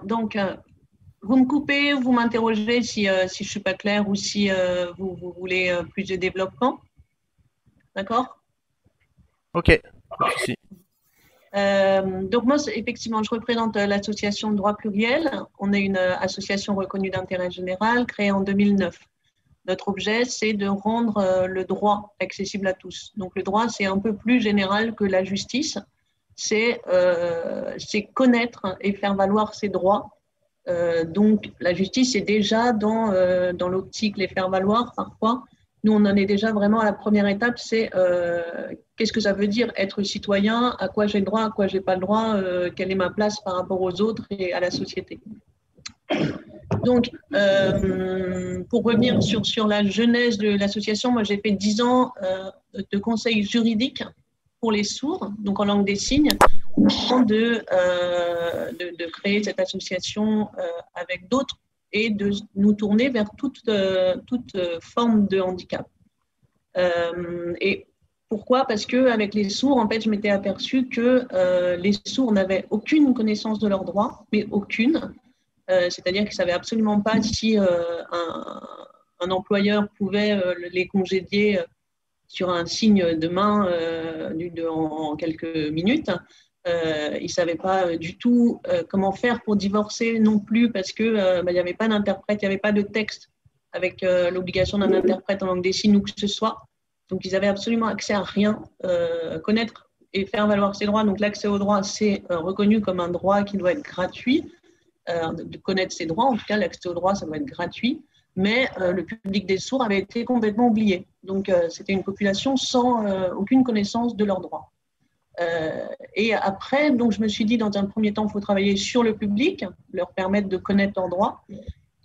donc, vous me coupez, vous m'interrogez si je ne suis pas claire ou si vous voulez plus de développement. D'accord? Ok, pas de souci. Donc moi, effectivement, je représente l'association Droit Pluriel. On est une association reconnue d'intérêt général créée en 2009. Notre objet, c'est de rendre le droit accessible à tous. Donc le droit, c'est un peu plus général que la justice. C'est connaître et faire valoir ses droits. Donc la justice est déjà dans l'optique les faire valoir parfois. Nous, on en est déjà vraiment à la première étape, c'est qu'est-ce que ça veut dire être citoyen, à quoi j'ai le droit, à quoi j'ai pas le droit, quelle est ma place par rapport aux autres et à la société. Donc, pour revenir sur la genèse de l'association, moi j'ai fait 10 ans de conseil juridique pour les sourds, donc en langue des signes, avant de créer cette association avec d'autres et de nous tourner vers toute forme de handicap. Et pourquoi? Parce qu'avec les sourds, en fait, je m'étais aperçue que les sourds n'avaient aucune connaissance de leurs droits, mais aucune. C'est-à-dire qu'ils ne savaient absolument pas si un employeur pouvait les congédier sur un signe de main en quelques minutes. Ils ne savaient pas du tout comment faire pour divorcer non plus parce qu'il n'y avait pas d'interprète, il n'y avait pas de texte avec l'obligation d'un interprète en langue des signes ou que ce soit. Donc, ils avaient absolument accès à rien. Connaître et faire valoir ses droits. Donc, l'accès aux droits, c'est reconnu comme un droit qui doit être gratuit. De connaître ses droits, en tout cas, l'accès aux droits, ça doit être gratuit. Mais le public des sourds avait été complètement oublié. Donc, c'était une population sans aucune connaissance de leurs droits. Et après, donc, je me suis dit, dans un premier temps, il faut travailler sur le public, leur permettre de connaître leurs droits.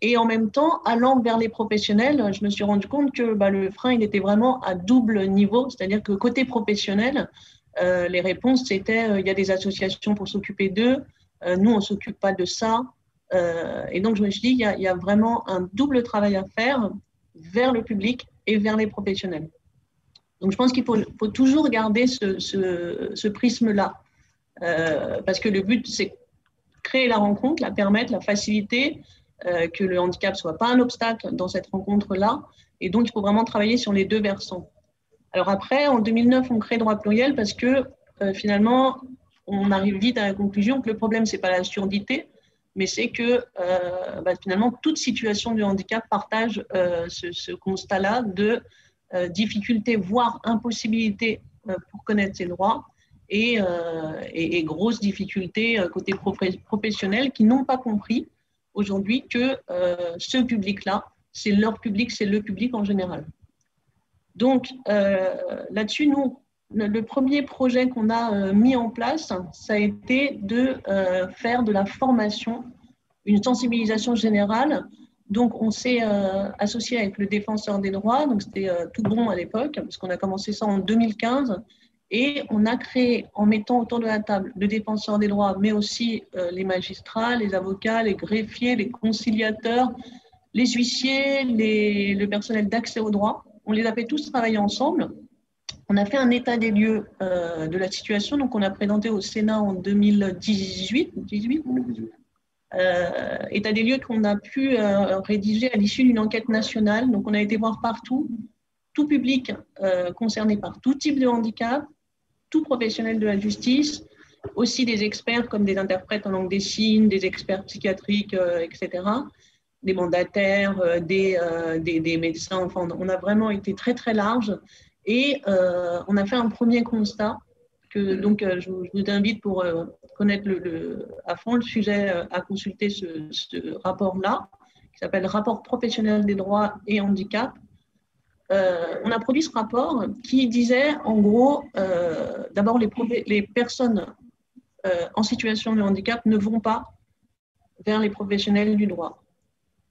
Et en même temps, allant vers les professionnels, je me suis rendu compte que le frein, il était vraiment à double niveau. C'est-à-dire que côté professionnel, les réponses, c'était il y a des associations pour s'occuper d'eux. Nous, on ne s'occupe pas de ça. Et donc, je me suis dit, il y a vraiment un double travail à faire vers le public et vers les professionnels. Donc, je pense qu'il faut toujours garder ce prisme-là. Parce que le but, c'est créer la rencontre, la permettre, la faciliter, que le handicap ne soit pas un obstacle dans cette rencontre-là. Et donc, il faut vraiment travailler sur les deux versants. Alors après, en 2009, on crée Droit Pluriel parce que finalement, on arrive vite à la conclusion que le problème, ce n'est pas la surdité, mais c'est que finalement, toute situation de handicap partage ce constat-là de difficulté, voire impossibilité pour connaître ses droits et grosses difficultés côté professionnel qui n'ont pas compris aujourd'hui que ce public-là, c'est leur public, c'est le public en général. Donc, là-dessus, nous, le premier projet qu'on a mis en place, ça a été de faire de la formation, une sensibilisation générale. Donc, on s'est associé avec le défenseur des droits, donc c'était tout bon à l'époque, parce qu'on a commencé ça en 2015, et on a créé, en mettant autour de la table le défenseur des droits, mais aussi les magistrats, les avocats, les greffiers, les conciliateurs, les huissiers, le personnel d'accès aux droits. On les a fait tous travailler ensemble. On a fait un état des lieux de la situation. Donc, on a présenté au Sénat en 2018. État des lieux qu'on a pu rédiger à l'issue d'une enquête nationale. Donc, on a été voir partout, tout public concerné par tout type de handicap, tout professionnel de la justice, aussi des experts comme des interprètes en langue des signes, des experts psychiatriques, etc., des mandataires, des médecins. Enfin, on a vraiment été très, très large. Et on a fait un premier constat que donc je vous invite pour connaître à fond le sujet à consulter ce rapport-là qui s'appelle Rapport professionnel des droits et handicap. On a produit ce rapport qui disait en gros d'abord les personnes en situation de handicap ne vont pas vers les professionnels du droit.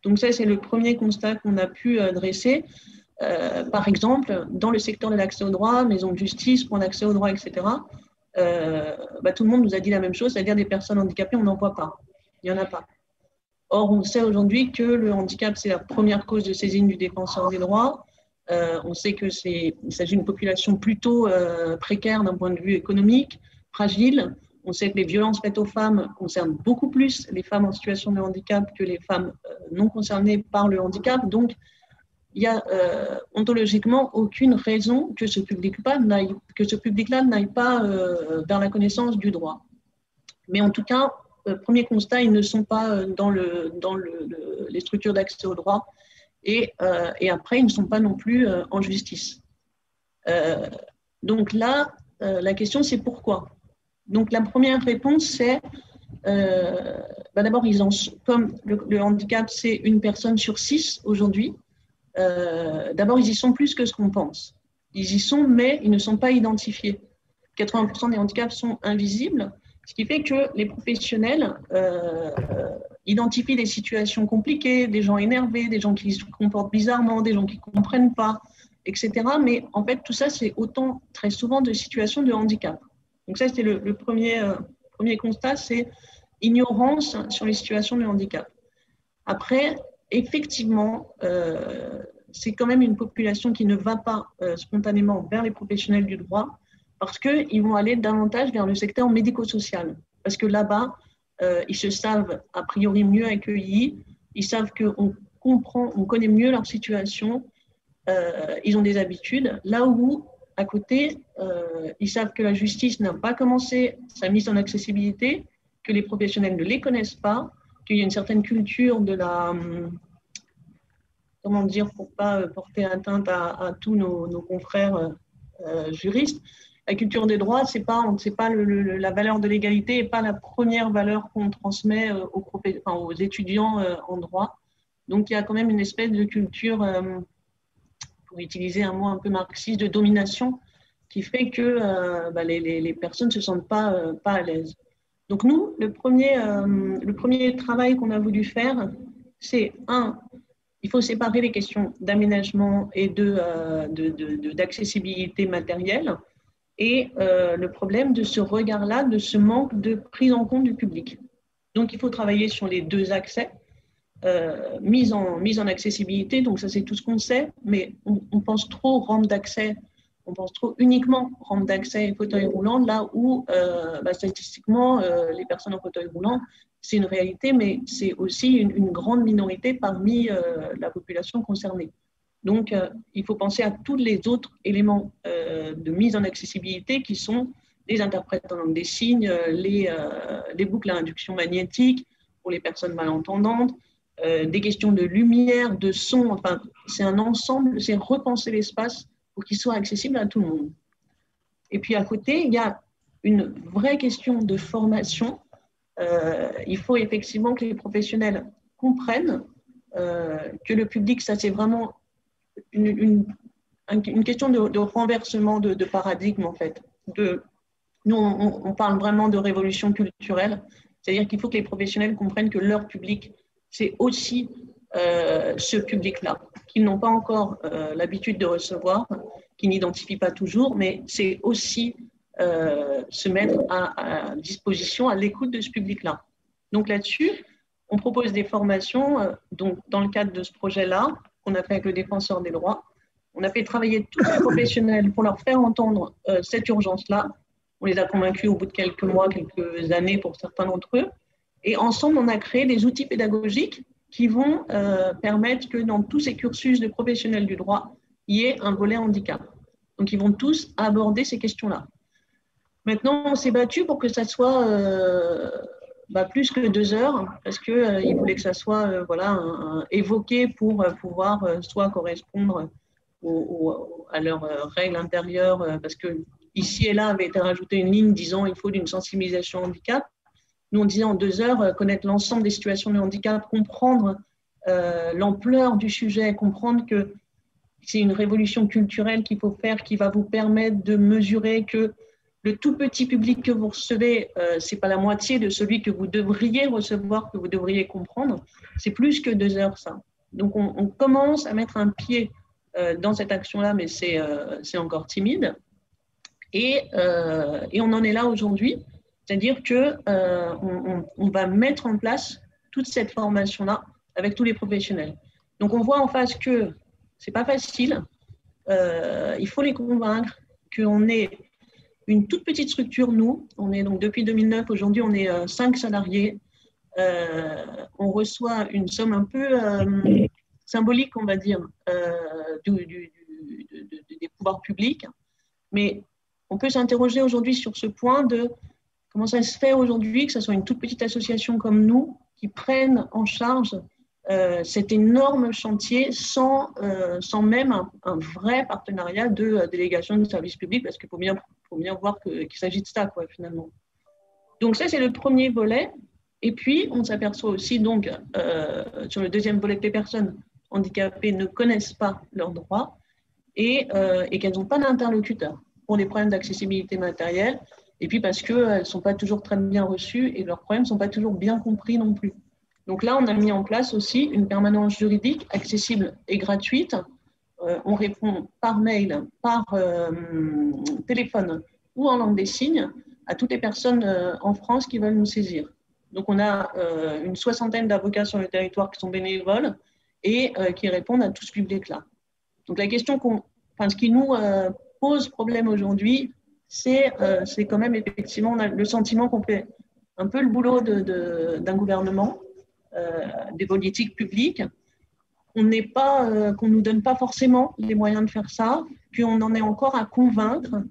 Donc ça, c'est le premier constat qu'on a pu dresser. Par exemple, dans le secteur de l'accès au droit, maison de justice, point d'accès au droit, etc., tout le monde nous a dit la même chose, c'est-à-dire des personnes handicapées, on n'en voit pas. Il n'y en a pas. Or, on sait aujourd'hui que le handicap, c'est la première cause de saisine du défenseur des droits. On sait qu'il s'agit d'une population plutôt précaire d'un point de vue économique, fragile. On sait que les violences faites aux femmes concernent beaucoup plus les femmes en situation de handicap que les femmes non concernées par le handicap. Donc, il y a ontologiquement aucune raison que ce public-là n'aille pas vers la connaissance du droit. Mais en tout cas, premier constat, ils ne sont pas dans les structures d'accès au droit et après, ils ne sont pas non plus en justice. Donc là, la question, c'est pourquoi? Donc la première réponse, c'est d'abord, comme le handicap, c'est une personne sur 6 aujourd'hui, d'abord, ils y sont plus que ce qu'on pense. Ils y sont, mais ils ne sont pas identifiés. 80% des handicaps sont invisibles, ce qui fait que les professionnels identifient des situations compliquées, des gens énervés, des gens qui se comportent bizarrement, des gens qui ne comprennent pas, etc. Mais en fait, tout ça, c'est autant, très souvent, de situations de handicap. Donc ça, c'était le premier constat, c'est ignorance sur les situations de handicap. Après, effectivement, c'est quand même une population qui ne va pas spontanément vers les professionnels du droit parce qu'ils vont aller davantage vers le secteur médico-social. Parce que là-bas, ils se savent a priori mieux accueillis, ils savent qu'on comprend, on connaît mieux leur situation, ils ont des habitudes. Là où, à côté, ils savent que la justice n'a pas commencé sa mise en accessibilité, que les professionnels ne les connaissent pas, qu'il y a une certaine culture de la, comment dire, pour ne pas porter atteinte à tous nos confrères juristes, la culture des droits, c'est pas la valeur de l'égalité n'est pas la première valeur qu'on transmet aux étudiants en droit. Donc il y a quand même une espèce de culture, pour utiliser un mot un peu marxiste, de domination, qui fait que les personnes ne se sentent pas à l'aise. Donc nous, le premier travail qu'on a voulu faire, c'est il faut séparer les questions d'aménagement et d'accessibilité matérielle et le problème de ce regard-là, de ce manque de prise en compte du public. Donc il faut travailler sur les deux accès, mise en accessibilité, donc ça c'est tout ce qu'on sait, mais on pense trop rampe d'accès. On pense trop uniquement rampe d'accès et fauteuil roulant, là où statistiquement, les personnes en fauteuil roulant, c'est une réalité, mais c'est aussi une grande minorité parmi la population concernée. Donc, il faut penser à tous les autres éléments de mise en accessibilité qui sont les interprètes en langue des signes, les boucles à induction magnétique pour les personnes malentendantes, des questions de lumière, de son, enfin, c'est un ensemble, c'est repenser l'espace pour qu'il soit accessible à tout le monde. Et puis à côté, il y a une vraie question de formation. Il faut effectivement que les professionnels comprennent que le public, ça c'est vraiment une question de renversement de paradigme en fait. Nous, on parle vraiment de révolution culturelle, c'est-à-dire qu'il faut que les professionnels comprennent que leur public, c'est aussi ce public-là, qu'ils n'ont pas encore l'habitude de recevoir, qu'ils n'identifient pas toujours, mais c'est aussi se mettre à disposition, à l'écoute de ce public-là. Donc là-dessus, on propose des formations. Donc, dans le cadre de ce projet-là, qu'on a fait avec le Défenseur des droits, on a fait travailler tous les professionnels pour leur faire entendre cette urgence-là. On les a convaincus au bout de quelques mois, quelques années pour certains d'entre eux. Et ensemble, on a créé des outils pédagogiques qui vont permettre que dans tous ces cursus de professionnels du droit, il y ait un volet handicap. Donc, ils vont tous aborder ces questions-là. Maintenant, on s'est battu pour que ça soit plus que 2 heures, parce qu'ils voulaient que ça soit évoqué pour pouvoir soit correspondre à leurs règles intérieures, parce que ici et là avait été rajoutée une ligne disant qu'il faut d'une sensibilisation handicap. Nous, on disait en 2 heures, connaître l'ensemble des situations de handicap, comprendre l'ampleur du sujet, comprendre que c'est une révolution culturelle qu'il faut faire, qui va vous permettre de mesurer que le tout petit public que vous recevez, ce n'est pas la moitié de celui que vous devriez recevoir, que vous devriez comprendre. C'est plus que 2 heures, ça. Donc, on commence à mettre un pied dans cette action-là, mais c'est encore timide. Et on en est là aujourd'hui. C'est-à-dire qu'on va mettre en place toute cette formation-là avec tous les professionnels. Donc, on voit en face que ce n'est pas facile. Il faut les convaincre qu'on est une toute petite structure, nous. On est donc depuis 2009, aujourd'hui, on est 5 salariés. On reçoit une somme un peu symbolique, on va dire, des pouvoirs publics. Mais on peut s'interroger aujourd'hui sur ce point de comment ça se fait aujourd'hui que ce soit une toute petite association comme nous qui prenne en charge cet énorme chantier sans même un vrai partenariat de délégation de services publics, parce qu'il faut bien voir qu'il s'agit de ça, quoi, finalement. Donc ça, c'est le premier volet. Et puis, on s'aperçoit aussi, donc, sur le deuxième volet, que les personnes handicapées ne connaissent pas leurs droits et qu'elles n'ont pas d'interlocuteur pour les problèmes d'accessibilité matérielle, et puis parce qu'elles ne sont pas toujours très bien reçues et leurs problèmes ne sont pas toujours bien compris non plus. Donc là, on a mis en place aussi une permanence juridique accessible et gratuite. On répond par mail, par téléphone ou en langue des signes à toutes les personnes en France qui veulent nous saisir. Donc on a une soixantaine d'avocats sur le territoire qui sont bénévoles et qui répondent à tout ce public-là. Donc la question ce qui nous pose problème aujourd'hui, c'est quand même effectivement, on a le sentiment qu'on fait un peu le boulot d'un gouvernement, des politiques publiques, qu'on ne nous donne pas forcément les moyens de faire ça, qu'on en est encore à convaincre,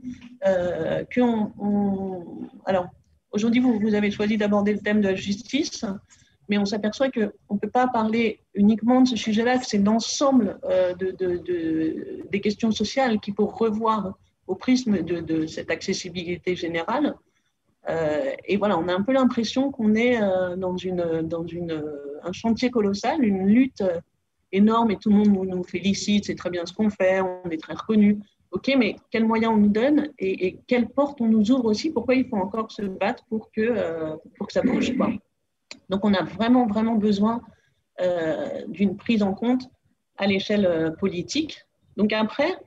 alors aujourd'hui vous avez choisi d'aborder le thème de la justice, mais on s'aperçoit qu'on ne peut pas parler uniquement de ce sujet-là, que c'est l'ensemble des questions sociales qu'il faut revoir au prisme de cette accessibilité générale. Et voilà, on a un peu l'impression qu'on est dans un chantier colossal, une lutte énorme, et tout le monde nous félicite, c'est très bien ce qu'on fait, on est très reconnus. Ok, mais quels moyens on nous donne et quelles portes on nous ouvre aussi? Pourquoi il faut encore se battre pour que ça bouge, quoi? Donc, on a vraiment, vraiment besoin d'une prise en compte à l'échelle politique. Donc après,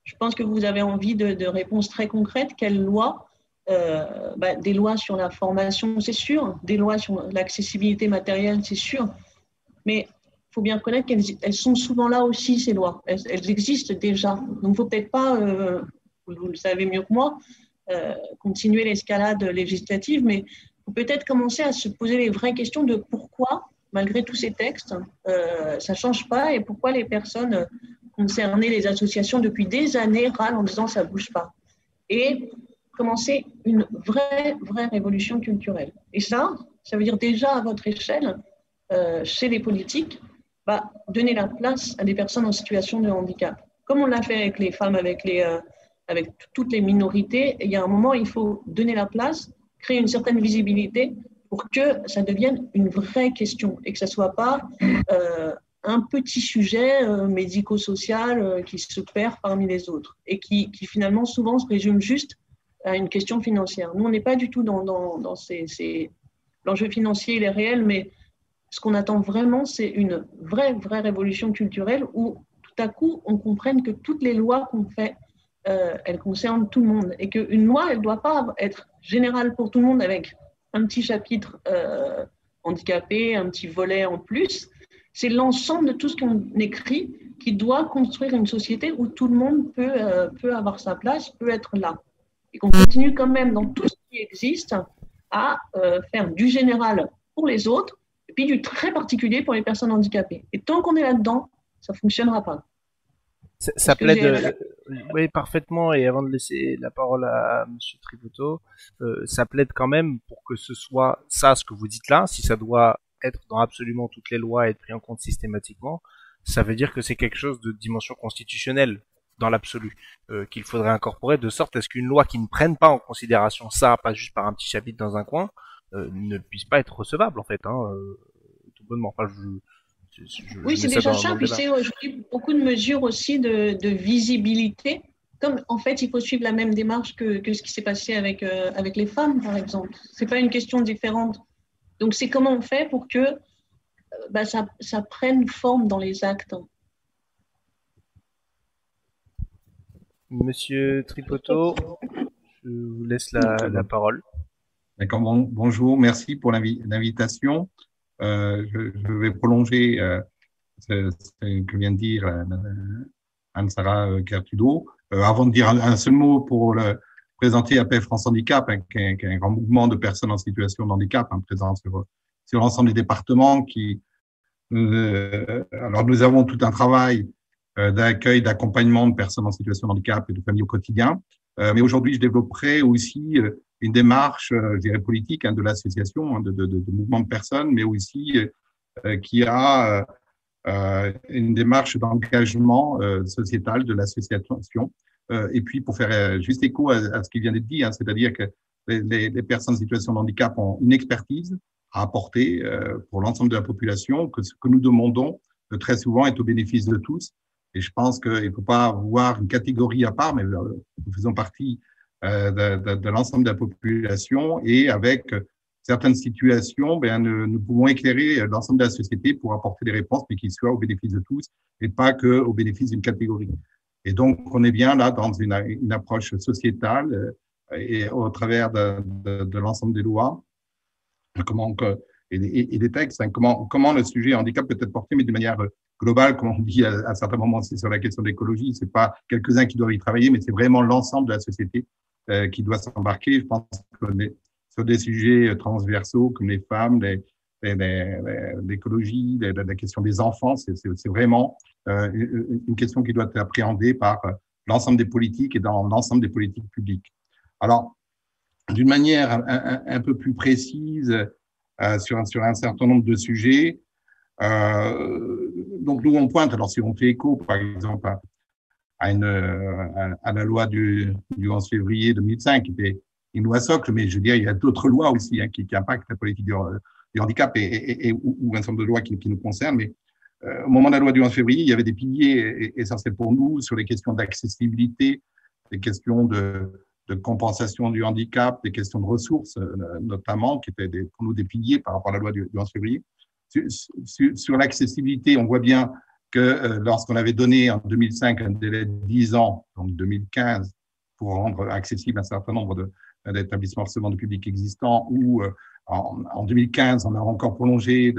je pense que vous avez envie de réponses très concrètes. Quelles lois? Des lois sur la formation, c'est sûr. Des lois sur l'accessibilité matérielle, c'est sûr. Mais il faut bien reconnaître qu'elles sont souvent là aussi, ces lois. Elles existent déjà. Donc, il ne faut peut-être pas, vous le savez mieux que moi, continuer l'escalade législative, mais il faut peut-être commencer à se poser les vraies questions de pourquoi, malgré tous ces textes, ça ne change pas et pourquoi les personnes concernées, les associations, depuis des années, râlent en disant ça ne bouge pas. Et commencer une vraie révolution culturelle. Et ça veut dire déjà à votre échelle, chez les politiques, donner la place à des personnes en situation de handicap. Comme on l'a fait avec les femmes, avec toutes les minorités, il y a un moment, il faut donner la place, créer une certaine visibilité pour que ça devienne une vraie question et que ça ne soit pas un petit sujet médico-social qui se perd parmi les autres et qui finalement souvent se résume juste à une question financière. Nous, on n'est pas du tout dans l'enjeu financier, il est réel, mais ce qu'on attend vraiment, c'est une vraie révolution culturelle où tout à coup, on comprenne que toutes les lois qu'on fait, elles concernent tout le monde et qu'une loi, elle ne doit pas être générale pour tout le monde avec un petit chapitre handicapé, un petit volet en plus. C'est l'ensemble de tout ce qu'on écrit qui doit construire une société où tout le monde peut avoir sa place, peut être là. Et qu'on continue quand même dans tout ce qui existe à faire du général pour les autres et puis du très particulier pour les personnes handicapées. Et tant qu'on est là-dedans, ça ne fonctionnera pas. Ça plaide, oui, parfaitement. Et avant de laisser la parole à Monsieur Tributo, ça plaide quand même pour que ce soit ça, ce que vous dites là. Si ça doit être dans absolument toutes les lois et être pris en compte systématiquement, ça veut dire que c'est quelque chose de dimension constitutionnelle dans l'absolu, qu'il faudrait incorporer de sorte à ce qu'une loi qui ne prenne pas en considération ça, pas juste par un petit chapitre dans un coin, ne puisse pas être recevable en fait, tout bonnement. Enfin, oui, c'est déjà ça. Puis c'est aujourd'hui beaucoup de mesures aussi de visibilité. Comme en fait, il faut suivre la même démarche que ce qui s'est passé avec les femmes, par exemple. C'est pas une question différente. Donc, c'est comment on fait pour que ça prenne forme dans les actes. Monsieur Tripoto, je vous laisse la parole. D'accord, bonjour, merci pour l'invitation. Je vais prolonger ce que vient de dire Anne-Sara Gertudo. Avant de dire un seul mot pour présenté APF France Handicap, qui est un grand mouvement de personnes en situation de handicap, présent sur l'ensemble des départements. Alors, nous avons tout un travail d'accueil, d'accompagnement de personnes en situation de handicap et de familles au quotidien. Mais aujourd'hui, je développerai aussi une démarche, je dirais, politique de l'association, de mouvement de personnes, mais aussi qui a une démarche d'engagement sociétal de l'association. Et puis, pour faire juste écho à ce qui vient d'être dit, c'est-à-dire que les personnes en situation de handicap ont une expertise à apporter pour l'ensemble de la population, que ce que nous demandons très souvent est au bénéfice de tous. Et je pense qu'il ne faut pas voir une catégorie à part, mais nous faisons partie de l'ensemble de la population, et avec certaines situations, nous pouvons éclairer l'ensemble de la société pour apporter des réponses, mais qui soient au bénéfice de tous et pas que au bénéfice d'une catégorie. Et donc, on est bien là dans une approche sociétale et au travers de l'ensemble des lois et des textes, comment le sujet handicap peut être porté, mais de manière globale, comme on dit à certains moments aussi sur la question de l'écologie. C'est pas quelques-uns qui doivent y travailler, mais c'est vraiment l'ensemble de la société qui doit s'embarquer. Je pense qu'on est sur des sujets transversaux comme les femmes, l'écologie, la question des enfants. C'est vraiment une question qui doit être appréhendée par l'ensemble des politiques et dans l'ensemble des politiques publiques. Alors, d'une manière un peu plus précise sur un certain nombre de sujets, donc nous on pointe, alors si on fait écho par exemple à la loi du 11 février 2005 qui était une loi socle, mais je veux dire il y a d'autres lois aussi qui impactent la politique du handicap ou un certain nombre de lois qui nous concernent, mais au moment de la loi du 11 février, il y avait des piliers essentiels pour nous sur les questions d'accessibilité, les questions de compensation du handicap, des questions de ressources notamment, qui étaient pour nous des piliers par rapport à la loi du 11 février. Sur l'accessibilité, on voit bien que lorsqu'on avait donné en 2005 un délai de 10 ans, donc 2015, pour rendre accessible un certain nombre d'établissements recevant du public existants, ou en 2015, on a encore prolongé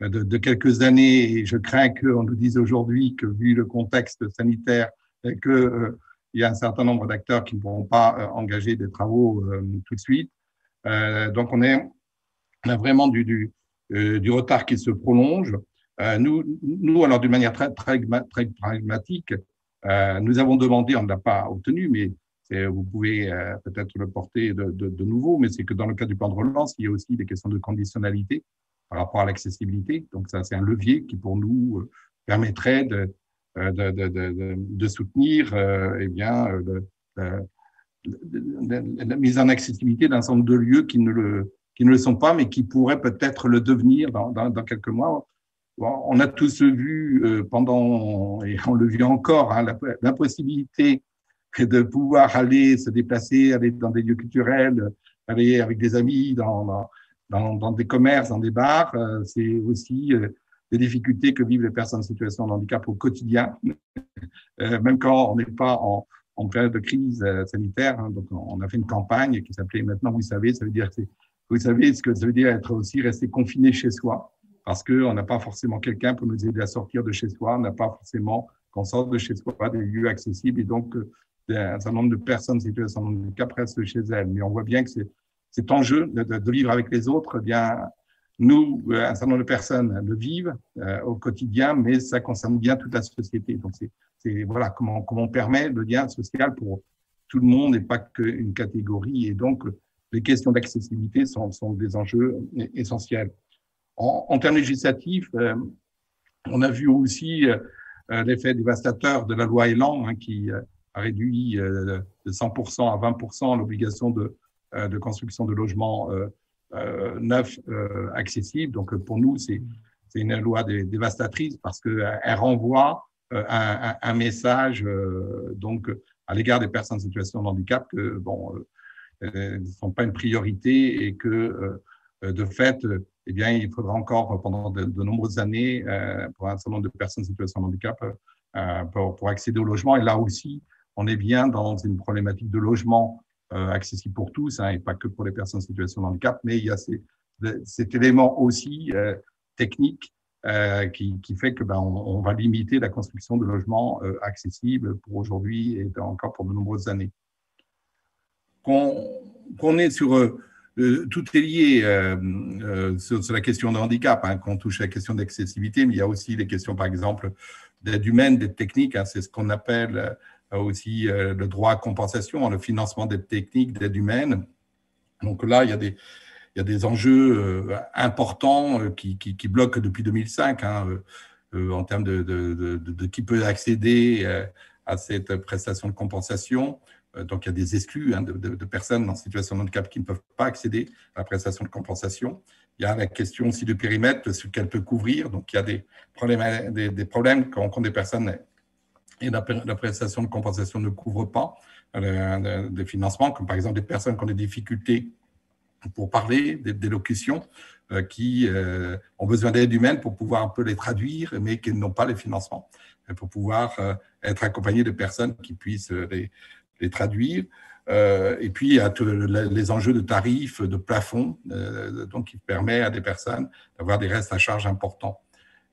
de quelques années, et je crains qu'on nous dise aujourd'hui que, vu le contexte sanitaire, il y a un certain nombre d'acteurs qui ne pourront pas engager des travaux tout de suite. Donc, on a vraiment du retard qui se prolonge. Nous, alors d'une manière très pragmatique, nous avons demandé, on ne l'a pas obtenu, mais vous pouvez peut-être le porter de nouveau, mais c'est que dans le cadre du plan de relance, il y a aussi des questions de conditionnalité par rapport à l'accessibilité. Donc ça, c'est un levier qui pour nous permettrait de soutenir la mise en accessibilité d'un certain nombre de lieux qui ne le sont pas, mais qui pourraient peut-être le devenir dans quelques mois. On a tous vu pendant, et on le vit encore, l'impossibilité de pouvoir aller se déplacer, aller dans des lieux culturels, aller avec des amis dans des commerces, dans des bars. C'est aussi des difficultés que vivent les personnes en situation de handicap au quotidien, même quand on n'est pas en période de crise sanitaire. Donc, on a fait une campagne qui s'appelait « Maintenant, vous savez », ça veut dire vous savez ce que ça veut dire être aussi resté confiné chez soi, parce qu'on n'a pas forcément quelqu'un pour nous aider à sortir de chez soi, on n'a pas forcément, quand on sort de chez soi, des lieux accessibles, et donc un certain nombre de personnes en situation de handicap restent chez elles. Mais on voit bien que cet enjeu de vivre avec les autres, nous, un certain nombre de personnes le vivent au quotidien, mais ça concerne bien toute la société. Donc, voilà comment on permet le lien social pour tout le monde et pas qu'une catégorie. Et donc, les questions d'accessibilité sont des enjeux essentiels. En termes législatifs, on a vu aussi l'effet dévastateur de la loi Elan qui a réduit de 100% à 20% l'obligation de construction de logements neufs accessibles. Donc, pour nous, c'est une loi dévastatrice parce qu'elle renvoie un message donc à l'égard des personnes en situation de handicap que ne sont pas une priorité et que de fait, il faudra encore pendant de nombreuses années pour un certain nombre de personnes en situation de handicap pour accéder au logement. Et là aussi, on est bien dans une problématique de logement accessible pour tous, et pas que pour les personnes en situation de handicap, mais il y a cet élément aussi technique qui fait que on va limiter la construction de logements accessibles pour aujourd'hui et encore pour de nombreuses années. qu'on est sur… tout est lié sur la question de handicap, hein, qu'on touche à la question d'accessibilité, mais il y a aussi les questions, par exemple, d'aide humaine, d'aide technique. Hein, c'est ce qu'on appelle aussi le droit à compensation, le financement d'aide technique, d'aide humaine. Donc là, il y a des enjeux importants qui bloquent depuis 2005 hein, en termes de qui peut accéder à cette prestation de compensation. Donc, il y a des exclus hein, de personnes en situation de handicap qui ne peuvent pas accéder à la prestation de compensation. Il y a la question aussi du périmètre, ce qu'elle peut couvrir. Donc, il y a des problèmes quand des personnes et la prestation de compensation ne couvre pas des financements, comme par exemple des personnes qui ont des difficultés pour parler, des locutions qui ont besoin d'aide humaine pour pouvoir un peu les traduire, mais qui n'ont pas les financements, pour pouvoir être accompagnés de personnes qui puissent les traduire. Et puis, il y a les enjeux de tarifs, de plafond, donc qui permet à des personnes d'avoir des restes à charge importants.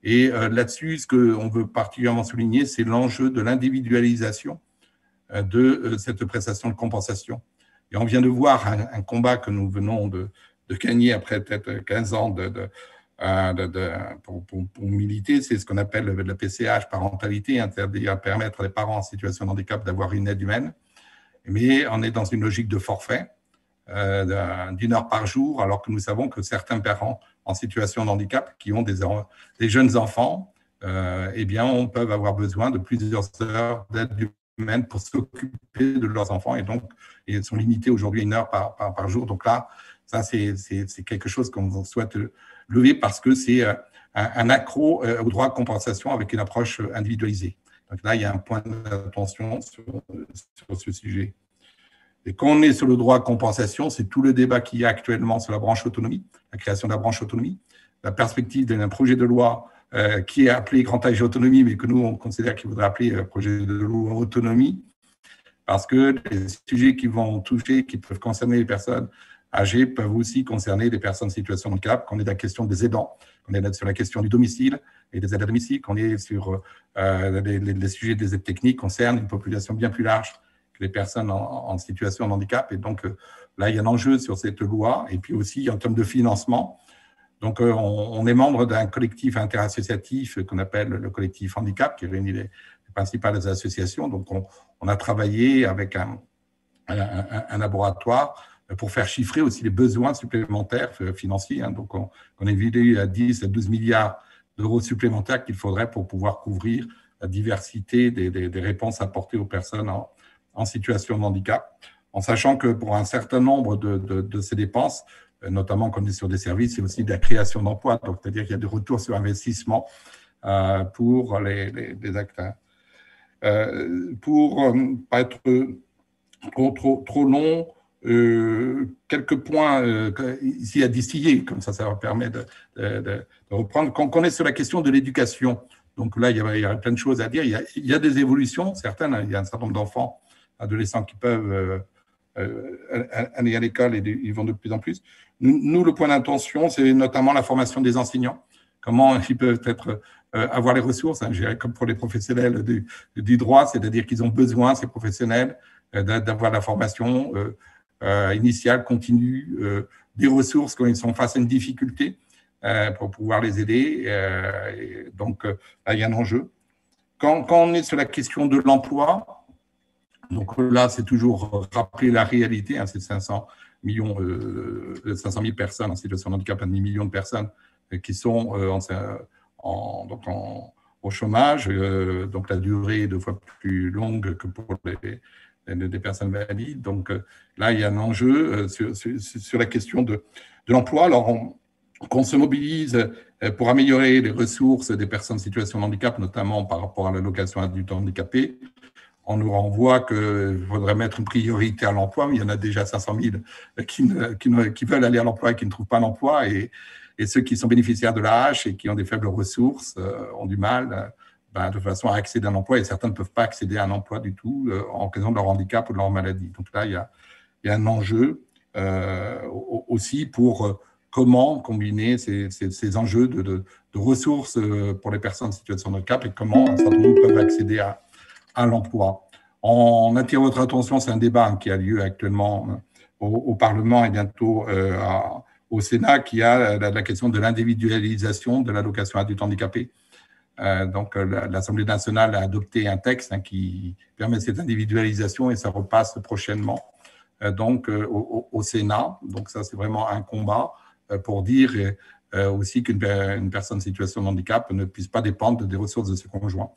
Et là-dessus, ce qu'on veut particulièrement souligner, c'est l'enjeu de l'individualisation de cette prestation de compensation. Et on vient de voir un combat que nous venons de gagner après peut-être 15 ans pour militer, c'est ce qu'on appelle la PCH, parentalité, c'est-à-dire à permettre à des parents en situation de handicap d'avoir une aide humaine. Mais on est dans une logique de forfait d'1 heure par jour, alors que nous savons que certains parents en situation de handicap qui ont des jeunes enfants, eh bien, on peut avoir besoin de plusieurs heures d'aide humaine pour s'occuper de leurs enfants et donc ils sont limités aujourd'hui à 1 heure par jour. Donc là, ça, c'est quelque chose qu'on souhaite lever parce que c'est un accro au droit de compensation avec une approche individualisée. Donc là, il y a un point d'attention sur ce sujet. Et quand on est sur le droit à compensation, c'est tout le débat qu'il y a actuellement sur la branche autonomie, la création de la branche autonomie, la perspective d'un projet de loi qui est appelé grand âge et autonomie, mais que nous, on considère qu'il faudrait appeler projet de loi autonomie, parce que les sujets qui vont toucher, qui peuvent concerner les personnes âgées, peuvent aussi concerner les personnes en situation de handicap, qu'on est dans la question des aidants, qu'on est sur la question du domicile et des aides à domicile, qu'on est sur les sujets des aides techniques concernent une population bien plus large que les personnes en situation de handicap. Et donc, là, il y a un enjeu sur cette loi. Et puis aussi, en termes de financement, donc, on est membre d'un collectif interassociatif qu'on appelle le collectif handicap, qui réunit les principales associations. Donc, on a travaillé avec un laboratoire pour faire chiffrer aussi les besoins supplémentaires financiers. Hein. Donc, on a évalué à 10 à 12 milliards d'euros supplémentaires qu'il faudrait pour pouvoir couvrir la diversité des réponses apportées aux personnes en situation de handicap, en sachant que pour un certain nombre de ces dépenses, notamment quand on est sur des services, c'est aussi de la création d'emplois, donc c'est-à-dire qu'il y a des retours sur investissement pour les acteurs. Pour ne pas être trop long, quelques points ici à distiller, comme ça va permettre de reprendre. Quand on est sur la question de l'éducation, donc là, il y a plein de choses à dire. Il y a des évolutions, certaines, il y a un certain nombre d'enfants, adolescents qui peuvent aller à l'école et ils vont de plus en plus. Nous, le point d'intention, c'est notamment la formation des enseignants, comment ils peuvent avoir les ressources, hein, comme pour les professionnels du droit, c'est-à-dire qu'ils ont besoin, ces professionnels, d'avoir la formation initiale, continue, des ressources quand ils sont face à une difficulté pour pouvoir les aider. Donc, là, il y a un enjeu. Quand on est sur la question de l'emploi, donc là, c'est toujours rappeler la réalité, hein, c'est 500 000 personnes en situation de handicap, 1,5 million de personnes qui sont au chômage, donc la durée est 2 fois plus longue que pour des personnes valides. Donc là, il y a un enjeu sur la question de l'emploi. Alors, qu'on se mobilise pour améliorer les ressources des personnes en situation de handicap, notamment par rapport à l'allocation adulte handicapé. On nous renvoie qu'il faudrait mettre une priorité à l'emploi, mais il y en a déjà 500 000 qui veulent aller à l'emploi et qui ne trouvent pas l'emploi. Et ceux qui sont bénéficiaires de l'AH et qui ont des faibles ressources ont du mal de toute façon à accéder à un emploi. Et certains ne peuvent pas accéder à un emploi du tout en raison de leur handicap ou de leur maladie. Donc là, il y a un enjeu aussi pour comment combiner ces enjeux de ressources pour les personnes en situation de handicap et comment un certain nombre peuvent accéder à l'emploi. On attire votre attention, c'est un débat qui a lieu actuellement au Parlement et bientôt au Sénat, qui a la question de l'individualisation de l'allocation adulte handicapé. Donc, l'Assemblée nationale a adopté un texte qui permet cette individualisation et ça repasse prochainement au Sénat. Donc, ça, c'est vraiment un combat pour dire aussi qu'une personne en situation de handicap ne puisse pas dépendre des ressources de ses conjoints.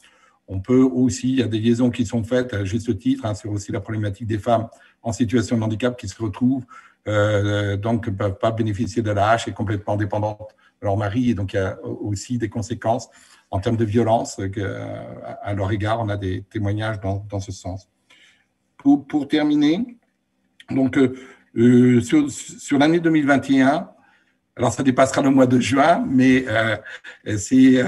On peut aussi, il y a des liaisons qui sont faites à juste titre sur aussi la problématique des femmes en situation de handicap qui se retrouvent, donc ne peuvent pas bénéficier de l'AAH et complètement dépendantes de leur mari. Et donc, il y a aussi des conséquences en termes de violence à leur égard. On a des témoignages dans ce sens. Pour terminer, donc, sur l'année 2021, alors ça dépassera le mois de juin, mais c'est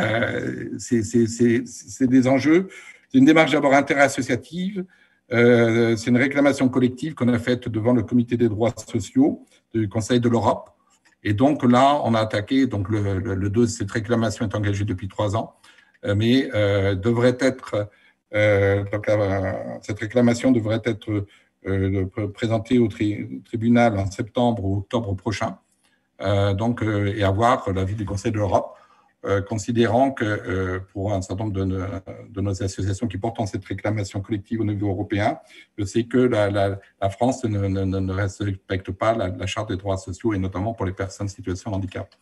des enjeux. C'est une démarche d'abord interassociative. C'est une réclamation collective qu'on a faite devant le Comité des droits sociaux du Conseil de l'Europe. Et donc là, on a attaqué, donc cette réclamation est engagée depuis 3 ans, mais cette réclamation devrait être présentée au tribunal en septembre ou octobre prochain, et avoir l'avis du Conseil de l'Europe, considérant que pour un certain nombre de nos associations qui portent cette réclamation collective au niveau européen, je sais que la France ne respecte pas la Charte des droits sociaux et notamment pour les personnes en situation de handicap.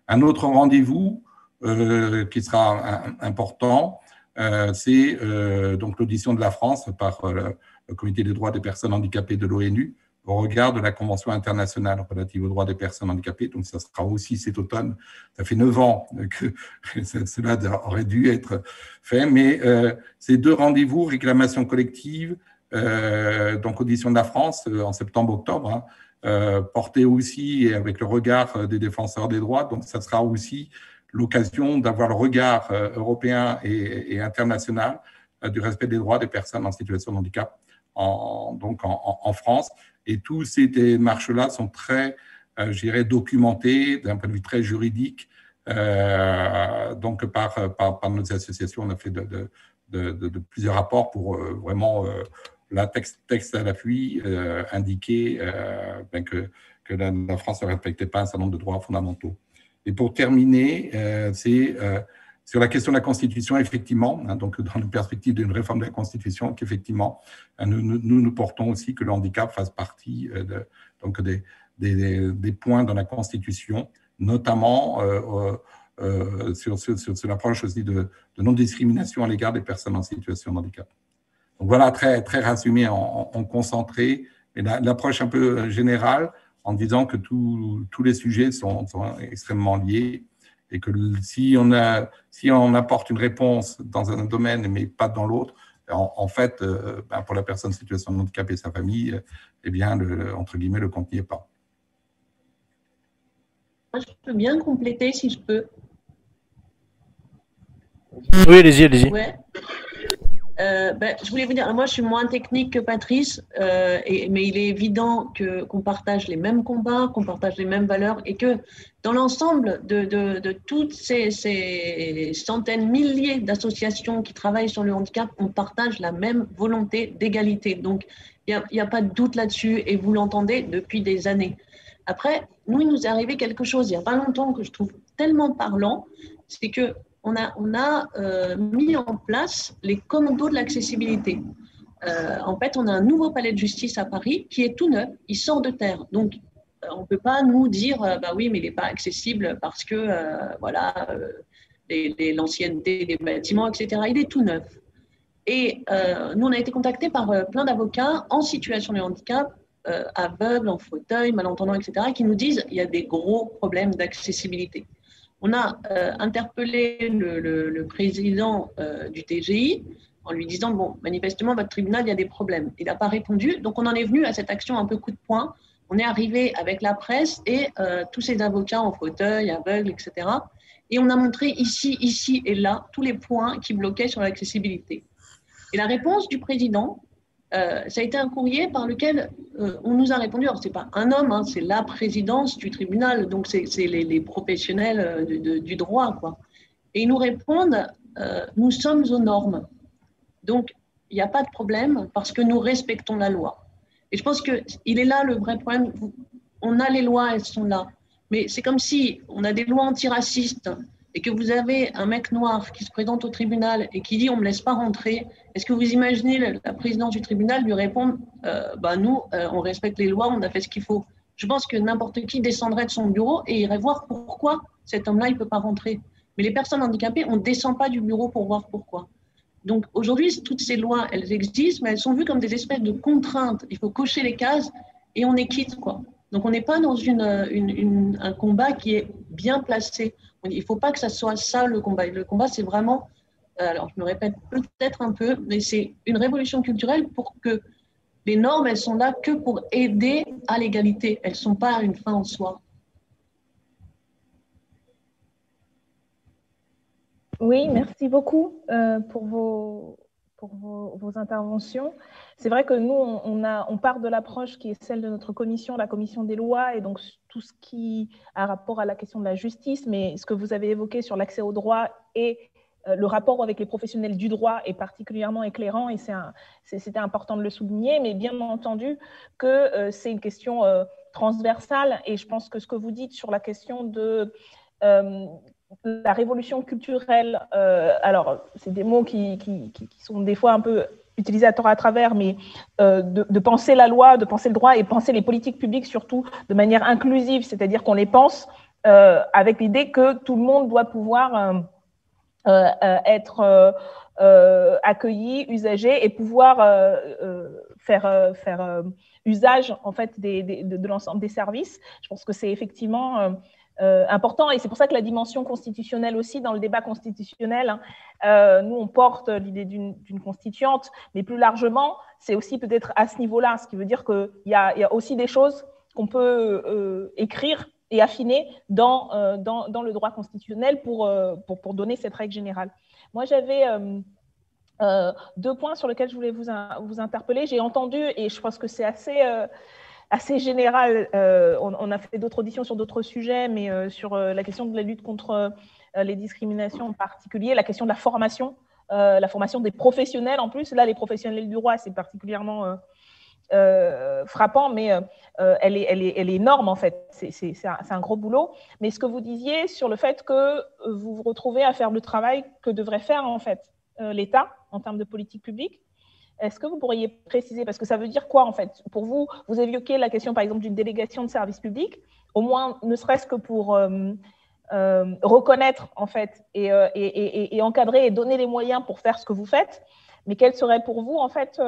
Un autre rendez-vous qui sera important, c'est donc l'audition de la France par le Comité des droits des personnes handicapées de l'ONU au regard de la Convention internationale relative aux droits des personnes handicapées. Donc, ça sera aussi cet automne. Ça fait 9 ans que cela aurait dû être fait, mais ces 2 rendez-vous, réclamation collective, donc audition de la France en septembre-octobre, porté aussi avec le regard des défenseurs des droits. Donc, ça sera aussi l'occasion d'avoir le regard européen et international du respect des droits des personnes en situation de handicap en France. Et tous ces démarches-là sont très, je dirais, documentées d'un point de vue très juridique. Donc, par nos associations, on a fait de plusieurs rapports pour vraiment, la texte à l'appui, indiquer que la France ne respectait pas un certain nombre de droits fondamentaux. Et pour terminer, c'est sur la question de la Constitution, effectivement, donc dans une perspective d'une réforme de la Constitution, qu'effectivement, nous portons aussi que le handicap fasse partie des points dans la Constitution, notamment sur l'approche aussi de non-discrimination à l'égard des personnes en situation de handicap. Donc voilà, très, très résumé, en concentré, mais l'approche un peu générale en disant que tous les sujets sont extrêmement liés. Et que si on apporte une réponse dans un domaine mais pas dans l'autre, en fait, pour la personne en situation de handicap et sa famille, eh bien, entre guillemets, le compte n'y est pas. Moi, je peux bien compléter si je peux. Oui, allez-y. Ouais. Je voulais vous dire, moi je suis moins technique que Patrice, mais il est évident qu'on partage les mêmes combats, qu'on partage les mêmes valeurs et que dans l'ensemble de toutes ces centaines, milliers d'associations qui travaillent sur le handicap, on partage la même volonté d'égalité. Donc il n'y a pas de doute là-dessus et vous l'entendez depuis des années. Après, nous, il nous est arrivé quelque chose il n'y a pas longtemps que je trouve tellement parlant, c'est que on a mis en place les commandos de l'accessibilité. En fait, on a un nouveau palais de justice à Paris qui est tout neuf, il sort de terre. Donc, on ne peut pas nous dire, bah oui, mais il n'est pas accessible parce que, l'ancienneté des bâtiments, etc. Il est tout neuf. Et nous, on a été contactés par plein d'avocats en situation de handicap, aveugles, en fauteuil, malentendants, etc., qui nous disent qu'il y a des gros problèmes d'accessibilité. On a interpellé le président du TGI en lui disant « Bon, manifestement, votre tribunal, il y a des problèmes ». Il n'a pas répondu, donc on en est venu à cette action un peu coup de poing. On est arrivé avec la presse et tous ces avocats en fauteuil, aveugles, etc. Et on a montré ici et là tous les points qui bloquaient sur l'accessibilité. Et la réponse du président, ça a été un courrier par lequel on nous a répondu. Alors, ce n'est pas un homme, hein, c'est la présidence du tribunal, donc c'est les professionnels du droit, quoi. Et ils nous répondent nous sommes aux normes. Donc, il n'y a pas de problème parce que nous respectons la loi. Et je pense qu'il est là le vrai problème. On a les lois, elles sont là. Mais c'est comme si on a des lois antiracistes et que vous avez un mec noir qui se présente au tribunal et qui dit « on ne me laisse pas rentrer », est-ce que vous imaginez la présidence du tribunal lui répondre « nous, on respecte les lois, on a fait ce qu'il faut ». Je pense que n'importe qui descendrait de son bureau et irait voir pourquoi cet homme-là, il ne peut pas rentrer. Mais les personnes handicapées, on ne descend pas du bureau pour voir pourquoi. Donc aujourd'hui, toutes ces lois, elles existent, mais elles sont vues comme des espèces de contraintes. Il faut cocher les cases et on est quitte, quoi. Donc on n'est pas dans un combat qui est bien placé. Il ne faut pas que ça soit ça le combat. Le combat, c'est vraiment, alors je me répète peut-être un peu, mais c'est une révolution culturelle pour que les normes, elles sont là que pour aider à l'égalité. Elles ne sont pas une fin en soi. Oui, merci beaucoup pour vos interventions. C'est vrai que nous, on part de l'approche qui est celle de notre commission, la commission des lois, et donc tout ce qui a rapport à la question de la justice, mais ce que vous avez évoqué sur l'accès au droit et le rapport avec les professionnels du droit est particulièrement éclairant, et c'était important de le souligner, mais bien entendu que c'est une question transversale, et je pense que ce que vous dites sur la question de la révolution culturelle, alors c'est des mots qui sont des fois un peu utilisés à tort à travers, mais de penser la loi, de penser le droit et penser les politiques publiques surtout de manière inclusive, c'est-à-dire qu'on les pense avec l'idée que tout le monde doit pouvoir être accueilli, usagé et pouvoir faire usage en fait de l'ensemble des services. Je pense que c'est effectivement important, et c'est pour ça que la dimension constitutionnelle aussi, dans le débat constitutionnel, nous on porte l'idée d'une constituante, mais plus largement, c'est aussi peut-être à ce niveau-là, ce qui veut dire qu'il y a aussi des choses qu'on peut écrire et affiner dans le droit constitutionnel pour donner cette règle générale. Moi, j'avais deux points sur lesquels je voulais vous interpeller. J'ai entendu, et je pense que c'est assez général. On a fait d'autres auditions sur d'autres sujets, mais sur la question de la lutte contre les discriminations en particulier, la question de la formation des professionnels en plus. Là, les professionnels du droit, c'est particulièrement frappant, mais elle est énorme en fait. C'est un gros boulot. Mais ce que vous disiez sur le fait que vous vous retrouvez à faire le travail que devrait faire en fait l'État en termes de politique publique. Est-ce que vous pourriez préciser, parce que ça veut dire quoi en fait? Pour vous, vous évoquez la question par exemple d'une délégation de service public, au moins ne serait-ce que pour reconnaître en fait et encadrer et donner les moyens pour faire ce que vous faites, mais quel serait pour vous en fait,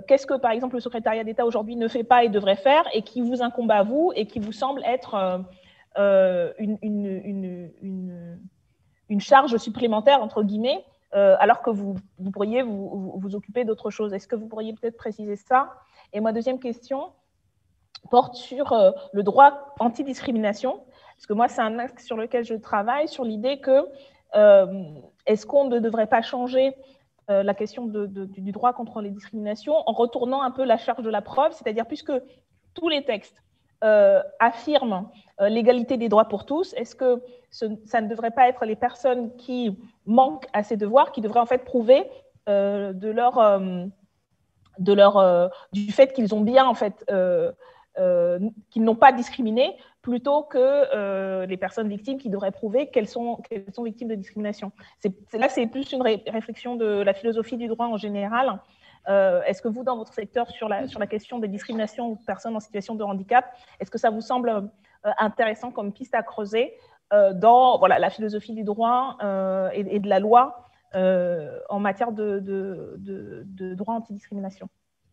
qu'est-ce que par exemple le secrétariat d'État aujourd'hui ne fait pas et devrait faire et qui vous incombe à vous et qui vous semble être une charge supplémentaire entre guillemets, alors que vous pourriez vous occuper d'autre chose. Est-ce que vous pourriez peut-être préciser ça? Et ma deuxième question porte sur le droit anti-discrimination, parce que moi, c'est un axe sur lequel je travaille, sur l'idée que est-ce qu'on ne devrait pas changer la question du droit contre les discriminations en retournant un peu la charge de la preuve, c'est-à-dire puisque tous les textes affirment l'égalité des droits pour tous, est-ce que ça ne devrait pas être les personnes qui manquent à ces devoirs qui devraient en fait prouver du fait qu'ils ont bien en fait qu'ils n'ont pas discriminé, plutôt que les personnes victimes qui devraient prouver qu'elles sont victimes de discrimination. Là, c'est plus une réflexion de la philosophie du droit en général. Est-ce que vous, dans votre secteur, sur la question des discriminations aux personnes en situation de handicap, est-ce que ça vous semble intéressant comme piste à creuser dans la philosophie du droit et de la loi en matière de droit antidiscrimination?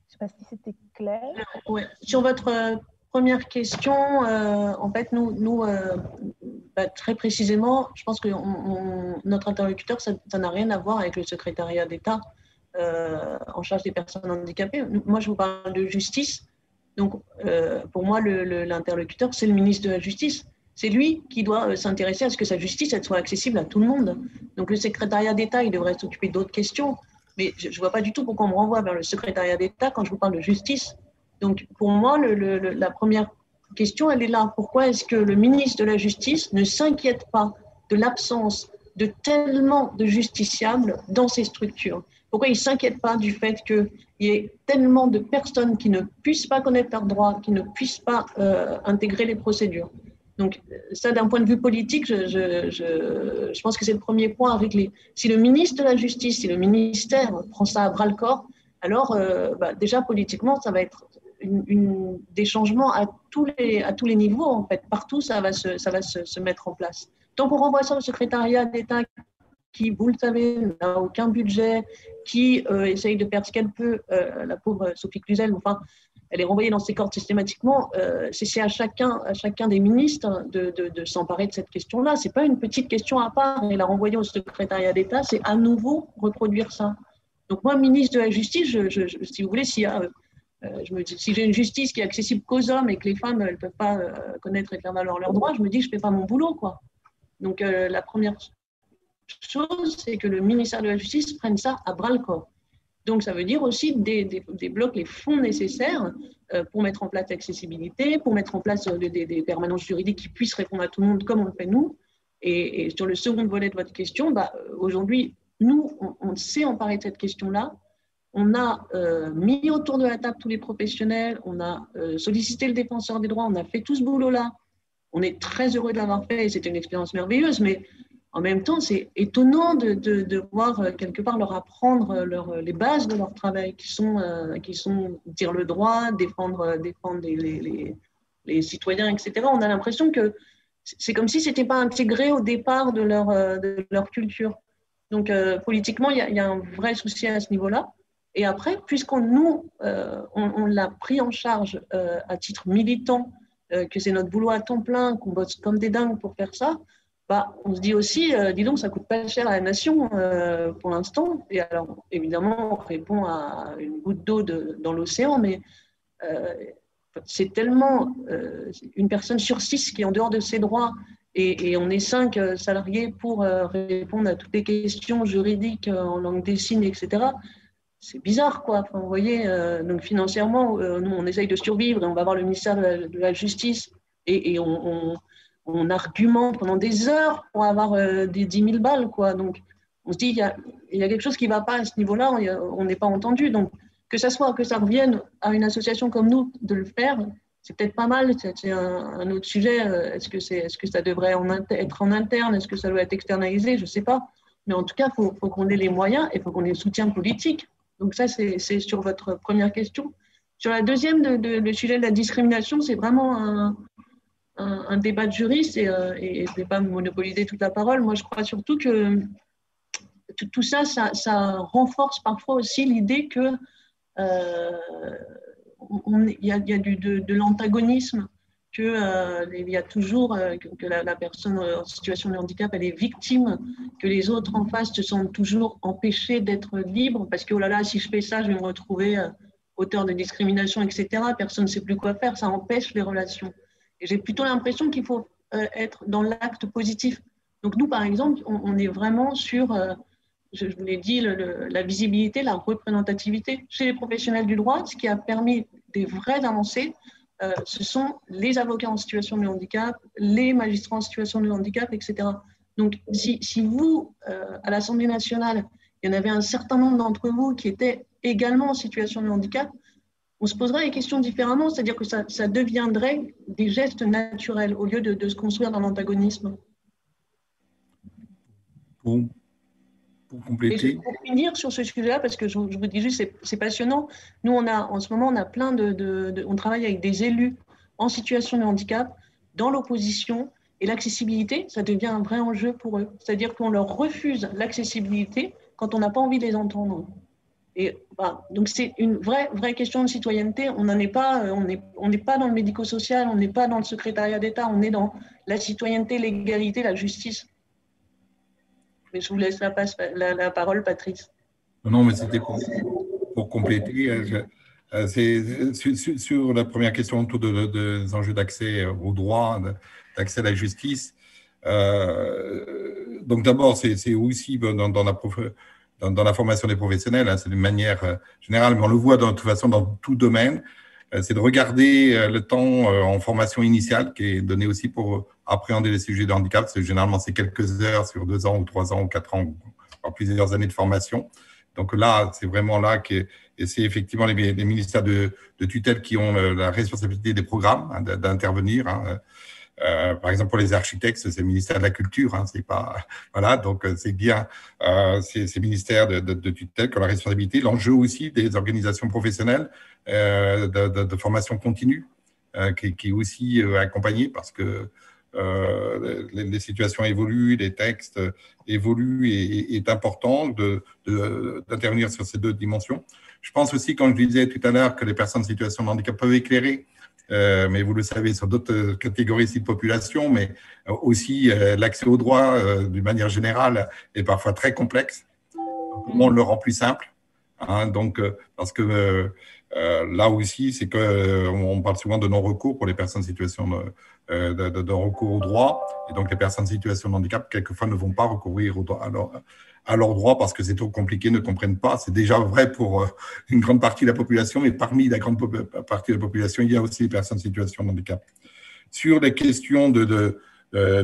Je ne sais pas si c'était clair. Ouais. Sur votre première question, en fait, nous très précisément, je pense que notre interlocuteur, ça n'a rien à voir avec le secrétariat d'État en charge des personnes handicapées. Moi, je vous parle de justice. Donc, pour moi, l'interlocuteur, c'est le ministre de la Justice. C'est lui qui doit s'intéresser à ce que sa justice elle soit accessible à tout le monde. Donc, le secrétariat d'État, il devrait s'occuper d'autres questions. Mais je ne vois pas du tout pourquoi on me renvoie vers le secrétariat d'État quand je vous parle de justice. Donc, pour moi, la première question, elle est là. Pourquoi est-ce que le ministre de la Justice ne s'inquiète pas de l'absence de tellement de justiciables dans ces structures? pourquoi ils ne s'inquiètent pas du fait qu'il y ait tellement de personnes qui ne puissent pas connaître leurs droits, qui ne puissent pas intégrer les procédures. Donc ça, d'un point de vue politique, je pense que c'est le premier point à régler. Si le ministre de la Justice, si le ministère prend ça à bras-le-corps, alors déjà politiquement, ça va être des changements à tous les niveaux, en fait. Partout, ça va se mettre en place. Donc on renvoie ça au secrétariat d'État qui, vous le savez, n'a aucun budget, qui essaye de faire ce qu'elle peut, la pauvre Sophie Cluzel, enfin, elle est renvoyée dans ses cordes systématiquement. C'est à chacun des ministres de s'emparer de cette question-là. Ce n'est pas une petite question à part. Et la renvoyer au secrétariat d'État, c'est à nouveau reproduire ça. Donc moi, ministre de la Justice, si vous voulez, si j'ai une justice qui est accessible qu'aux hommes et que les femmes ne peuvent pas connaître et faire valoir leurs droits, je me dis que je ne fais pas mon boulot, quoi. Donc la première chose, c'est que le ministère de la Justice prenne ça à bras-le-corps. Donc, ça veut dire aussi débloquer les fonds nécessaires pour mettre en place l'accessibilité, pour mettre en place des permanences juridiques qui puissent répondre à tout le monde comme on le fait nous. Et sur le second volet de votre question, aujourd'hui, nous, on sait emparer de cette question-là. On a mis autour de la table tous les professionnels, on a sollicité le défenseur des droits, on a fait tout ce boulot-là. On est très heureux de l'avoir fait et c'était une expérience merveilleuse, mais en même temps, c'est étonnant de voir quelque part leur apprendre les bases de leur travail, qui sont dire le droit, défendre les citoyens, etc. On a l'impression que c'est comme si ce n'était pas intégré au départ de leur culture. Donc, politiquement, il y a un vrai souci à ce niveau-là. Et après, puisqu'on l'a pris en charge à titre militant, que c'est notre boulot à temps plein, qu'on bosse comme des dingues pour faire ça, on se dit aussi, dis donc, ça coûte pas cher à la nation pour l'instant. Et alors, évidemment, on répond à une goutte d'eau dans l'océan, mais c'est tellement une personne sur 6 qui est en dehors de ses droits et on est 5 salariés pour répondre à toutes les questions juridiques en langue des signes, etc. C'est bizarre, quoi. Enfin, vous voyez, donc financièrement, nous, on essaye de survivre et on va voir le ministère de la Justice et on argumente pendant des heures pour avoir des 10 000 balles, quoi. Donc, on se dit, il y a quelque chose qui ne va pas à ce niveau-là, on n'est pas entendu. Donc, que ça revienne à une association comme nous de le faire, c'est peut-être pas mal. C'est un autre sujet. Est-ce que ça devrait être en interne? Est-ce que ça doit être externalisé? Je ne sais pas. Mais en tout cas, il faut qu'on ait les moyens et il faut qu'on ait le soutien politique. Donc, ça, c'est sur votre première question. Sur la deuxième, le sujet de la discrimination, c'est vraiment un débat de juristes et je ne vais pas monopoliser toute la parole. Moi, je crois surtout que tout ça renforce parfois aussi l'idée que il y a de l'antagonisme, qu'il y a toujours que la personne en situation de handicap, elle est victime, que les autres en face se sentent toujours empêchés d'être libres parce que, oh là là, si je fais ça, je vais me retrouver auteur de discrimination, etc. Personne ne sait plus quoi faire, ça empêche les relations. Et j'ai plutôt l'impression qu'il faut être dans l'acte positif. Donc nous, par exemple, on est vraiment sur, je vous l'ai dit, la visibilité, la représentativité chez les professionnels du droit. Ce qui a permis des vraies avancées, ce sont les avocats en situation de handicap, les magistrats en situation de handicap, etc. Donc si vous, à l'Assemblée nationale, il y en avait un certain nombre d'entre vous qui étaient également en situation de handicap, on se poserait les questions différemment, c'est-à-dire que ça deviendrait des gestes naturels au lieu de se construire dans l'antagonisme. Pour compléter. Et pour finir sur ce sujet-là, parce que je vous dis juste, c'est passionnant. Nous, en ce moment, on a plein on travaille avec des élus en situation de handicap, dans l'opposition, et l'accessibilité, ça devient un vrai enjeu pour eux. C'est-à-dire qu'on leur refuse l'accessibilité quand on n'a pas envie de les entendre. Et donc c'est une vraie question de citoyenneté. On n'est pas dans le médico-social, on n'est pas dans le secrétariat d'État, on est dans la citoyenneté, l'égalité, la justice. Mais je vous laisse la parole, Patrice. Non, mais c'était pour compléter. C'est sur la première question autour des enjeux d'accès au droit, d'accès à la justice. Donc d'abord, c'est aussi dans la formation des professionnels, c'est d'une manière générale, mais on le voit de toute façon dans tout domaine, c'est de regarder le temps en formation initiale qui est donné aussi pour appréhender les sujets de handicap. Généralement, c'est quelques heures sur 2 ans ou 3 ans ou 4 ans, ou plusieurs années de formation. Donc là, c'est vraiment là que et c'est effectivement les ministères de tutelle qui ont la responsabilité des programmes d'intervenir. Par exemple, pour les architectes, c'est le ministère de la Culture. C'est pas voilà, donc c'est bien ces ministères de tutelle qui ont la responsabilité. L'enjeu aussi des organisations professionnelles de formation continue qui est aussi accompagné parce que les situations évoluent, les textes évoluent et est important d'intervenir sur ces deux dimensions. Je pense aussi, comme je disais tout à l'heure, que les personnes en situation de handicap peuvent éclairer, mais vous le savez, sur d'autres catégories de population, mais aussi l'accès aux droits, d'une manière générale, est parfois très complexe. Comment on le rend plus simple, donc, parce que là aussi, c'est qu'on parle souvent de non-recours pour les personnes en situation de recours au droit. Et donc, les personnes en situation de handicap, quelquefois, ne vont pas recourir à leurs droits parce que c'est trop compliqué, ne comprennent pas. C'est déjà vrai pour une grande partie de la population, mais parmi la grande partie de la population, il y a aussi les personnes en situation de handicap. Sur les questions de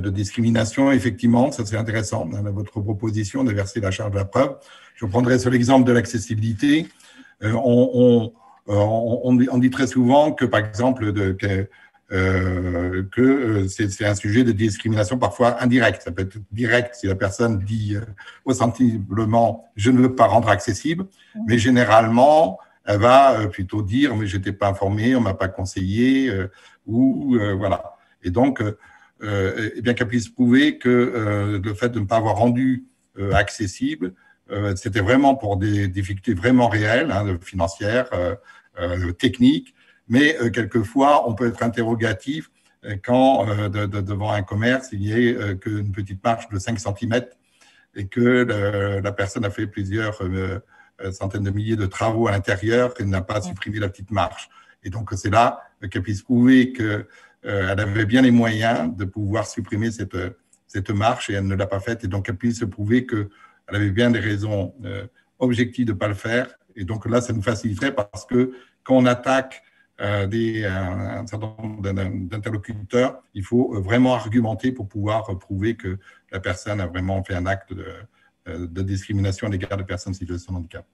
discrimination, effectivement, ça c'est intéressant, votre proposition de verser la charge de la preuve. Je prendrai sur l'exemple de l'accessibilité. On dit très souvent que, par exemple, c'est un sujet de discrimination parfois indirecte. Ça peut être direct si la personne dit ostensiblement « je ne veux pas rendre accessible », mais généralement, elle va plutôt dire « mais je n'étais pas informé, on ne m'a pas conseillé », voilà. Et donc, bien qu'elle puisse prouver que le fait de ne pas avoir rendu accessible, c'était vraiment pour des difficultés vraiment réelles, financières, techniques, mais quelquefois, on peut être interrogatif quand devant un commerce, il n'y ait qu'une petite marge de 5 cm et que la personne a fait plusieurs centaines de milliers de travaux à l'intérieur et n'a pas supprimé la petite marge. Et donc, c'est là qu'elle puisse prouver qu'elle avait bien les moyens de pouvoir supprimer cette marche et elle ne l'a pas faite. Et donc, elle puisse prouver qu'elle avait bien des raisons objectives de ne pas le faire. Et donc là, ça nous faciliterait parce que quand on attaque un certain nombre d'interlocuteurs, il faut vraiment argumenter pour pouvoir prouver que la personne a vraiment fait un acte de discrimination à l'égard des personnes en situation de handicap.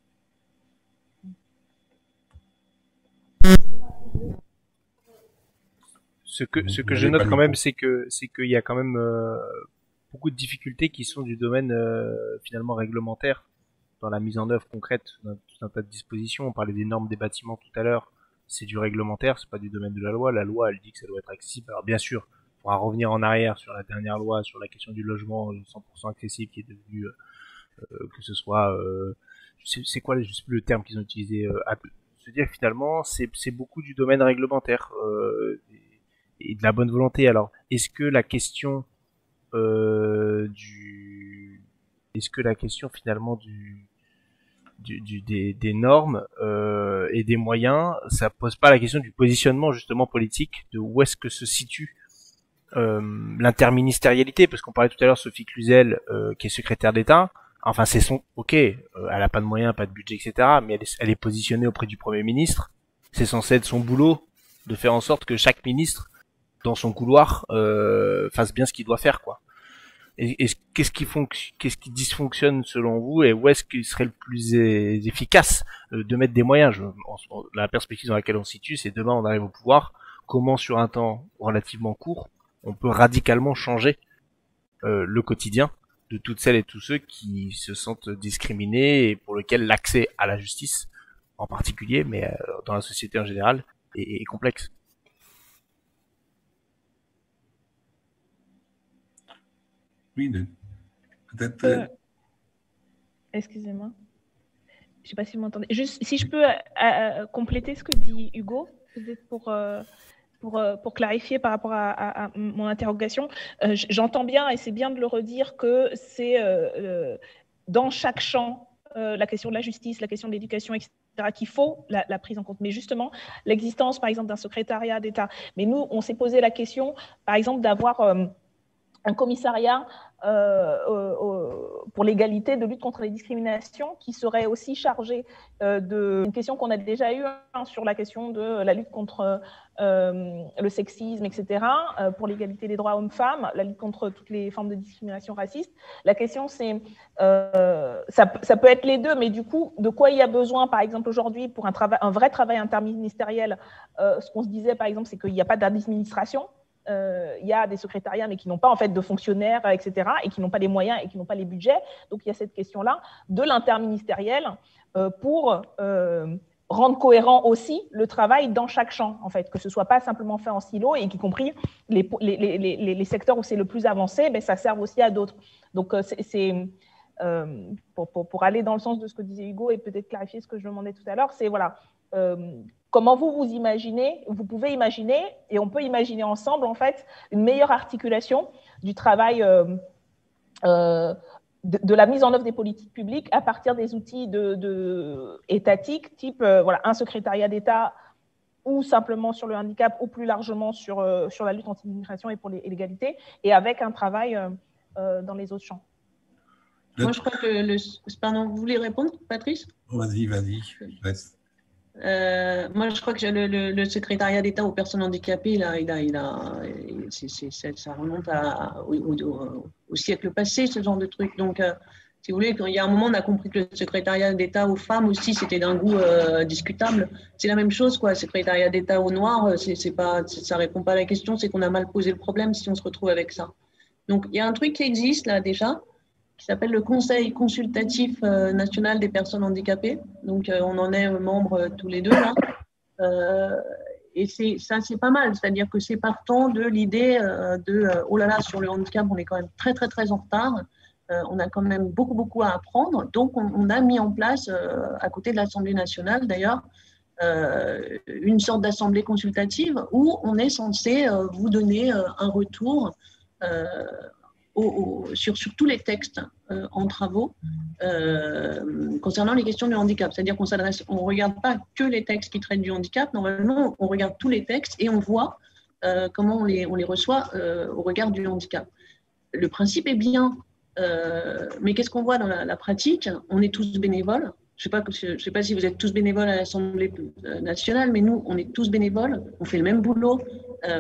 Ce que je note quand même, c'est qu'il y a quand même beaucoup de difficultés qui sont du domaine finalement réglementaire dans la mise en œuvre concrète d'un tout un tas de dispositions. On parlait des normes des bâtiments tout à l'heure. C'est du réglementaire, c'est pas du domaine de la loi. La loi, elle dit que ça doit être accessible. Alors bien sûr, il faudra revenir en arrière sur la dernière loi, sur la question du logement 100% accessible qui est devenu, que ce soit, c'est quoi, je sais plus le terme qu'ils ont utilisé, se dire que finalement, c'est beaucoup du domaine réglementaire et de la bonne volonté. Alors, est-ce que la question finalement des normes et des moyens, ça pose pas la question du positionnement justement politique, de où est-ce que se situe l'interministérialité, parce qu'on parlait tout à l'heure Sophie Cluzel qui est secrétaire d'État, enfin c'est elle a pas de moyens, pas de budget, etc., mais elle est positionnée auprès du Premier ministre, c'est censé être son boulot de faire en sorte que chaque ministre dans son couloir fasse bien ce qu'il doit faire, quoi. Et qu'est-ce qui dysfonctionne selon vous, et où est-ce qu'il serait le plus efficace de mettre des moyens? La perspective dans laquelle on se situe, c'est demain on arrive au pouvoir, comment sur un temps relativement court on peut radicalement changer le quotidien de toutes celles et tous ceux qui se sentent discriminés et pour lesquels l'accès à la justice en particulier, mais dans la société en général, est complexe. Oui, peut-être. Excusez-moi. Je ne sais pas si vous m'entendez. Juste, si je peux compléter ce que dit Hugo, peut-être pour clarifier par rapport à mon interrogation. J'entends bien, et c'est bien de le redire, que c'est dans chaque champ, la question de la justice, la question de l'éducation, etc., qu'il faut la prise en compte. Mais justement, l'existence, par exemple, d'un secrétariat d'État. Mais nous, on s'est posé la question, par exemple, d'avoir un commissariat pour l'égalité de lutte contre les discriminations qui serait aussi chargé une question qu'on a déjà eue sur la question de la lutte contre le sexisme, etc., pour l'égalité des droits hommes-femmes, la lutte contre toutes les formes de discrimination raciste. La question, c'est, ça peut être les deux, mais du coup, de quoi il y a besoin, par exemple, aujourd'hui, pour un vrai travail interministériel, ce qu'on se disait, par exemple, c'est qu'il n'y a pas d'administration. Il y a des secrétariats, mais qui n'ont pas en fait de fonctionnaires, etc., et qui n'ont pas les moyens et qui n'ont pas les budgets. Donc, il y a cette question-là de l'interministériel pour rendre cohérent aussi le travail dans chaque champ, en fait, que ce ne soit pas simplement fait en silo et qu'y compris les secteurs où c'est le plus avancé, ben, ça serve aussi à d'autres. Donc, pour aller dans le sens de ce que disait Hugo et peut-être clarifier ce que je demandais tout à l'heure, c'est voilà, comment vous imaginez, vous pouvez imaginer, et on peut imaginer ensemble, en fait, une meilleure articulation du travail de la mise en œuvre des politiques publiques à partir des outils étatiques, type voilà, un secrétariat d'État ou simplement sur le handicap ou plus largement sur la lutte anti-immigration et pour l'égalité, et avec un travail dans les autres champs. Moi, je crois que pardon, vous voulez répondre, Patrice? Vas-y. Moi, je crois que le secrétariat d'État aux personnes handicapées, ça remonte au siècle passé, ce genre de truc. Donc, si vous voulez, quand il y a un moment, on a compris que le secrétariat d'État aux femmes aussi, c'était d'un goût discutable. C'est la même chose, quoi. Secrétariat d'État aux Noirs, ça répond pas à la question, c'est qu'on a mal posé le problème si on se retrouve avec ça. Donc, il y a un truc qui existe là déjà, qui s'appelle le Conseil consultatif national des personnes handicapées. Donc, on en est membres tous les deux là. Et ça, c'est pas mal. C'est-à-dire que c'est partant de l'idée oh là là, sur le handicap, on est quand même très, très, très en retard. On a quand même beaucoup, beaucoup à apprendre. Donc, on a mis en place, à côté de l'Assemblée nationale d'ailleurs, une sorte d'assemblée consultative où on est censé vous donner un retour sur tous les textes en travaux concernant les questions du handicap. C'est-à-dire qu'on ne regarde pas que les textes qui traitent du handicap. Normalement, on regarde tous les textes et on voit comment on les reçoit au regard du handicap. Le principe est bien, mais qu'est-ce qu'on voit dans la pratique? On est tous bénévoles. Je ne sais pas si vous êtes tous bénévoles à l'Assemblée nationale, mais nous, on est tous bénévoles, on fait le même boulot,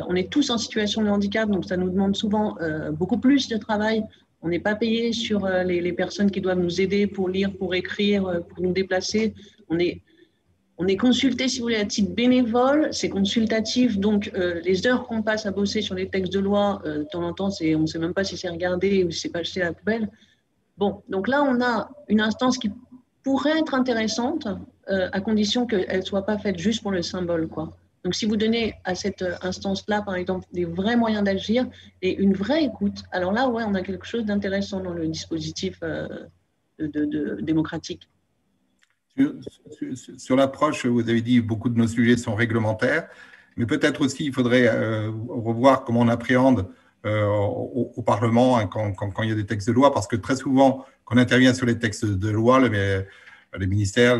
on est tous en situation de handicap, donc ça nous demande souvent beaucoup plus de travail. On n'est pas payé sur les personnes qui doivent nous aider pour lire, pour écrire, pour nous déplacer. On est consulté, si vous voulez, à titre bénévole, c'est consultatif, donc les heures qu'on passe à bosser sur les textes de loi, de temps en temps, on ne sait même pas si c'est regardé ou si c'est pas jeté à la poubelle. Bon, donc là, on a une instance qui pourrait être intéressante, à condition qu'elle ne soit pas faite juste pour le symbole, quoi. Donc, si vous donnez à cette instance-là, par exemple, des vrais moyens d'agir et une vraie écoute, alors là, ouais, on a quelque chose d'intéressant dans le dispositif démocratique. Sur l'approche, vous avez dit que beaucoup de nos sujets sont réglementaires, mais peut-être aussi il faudrait revoir comment on appréhende au Parlement hein, quand il y a des textes de loi, parce que très souvent, quand on intervient sur les textes de loi, les ministères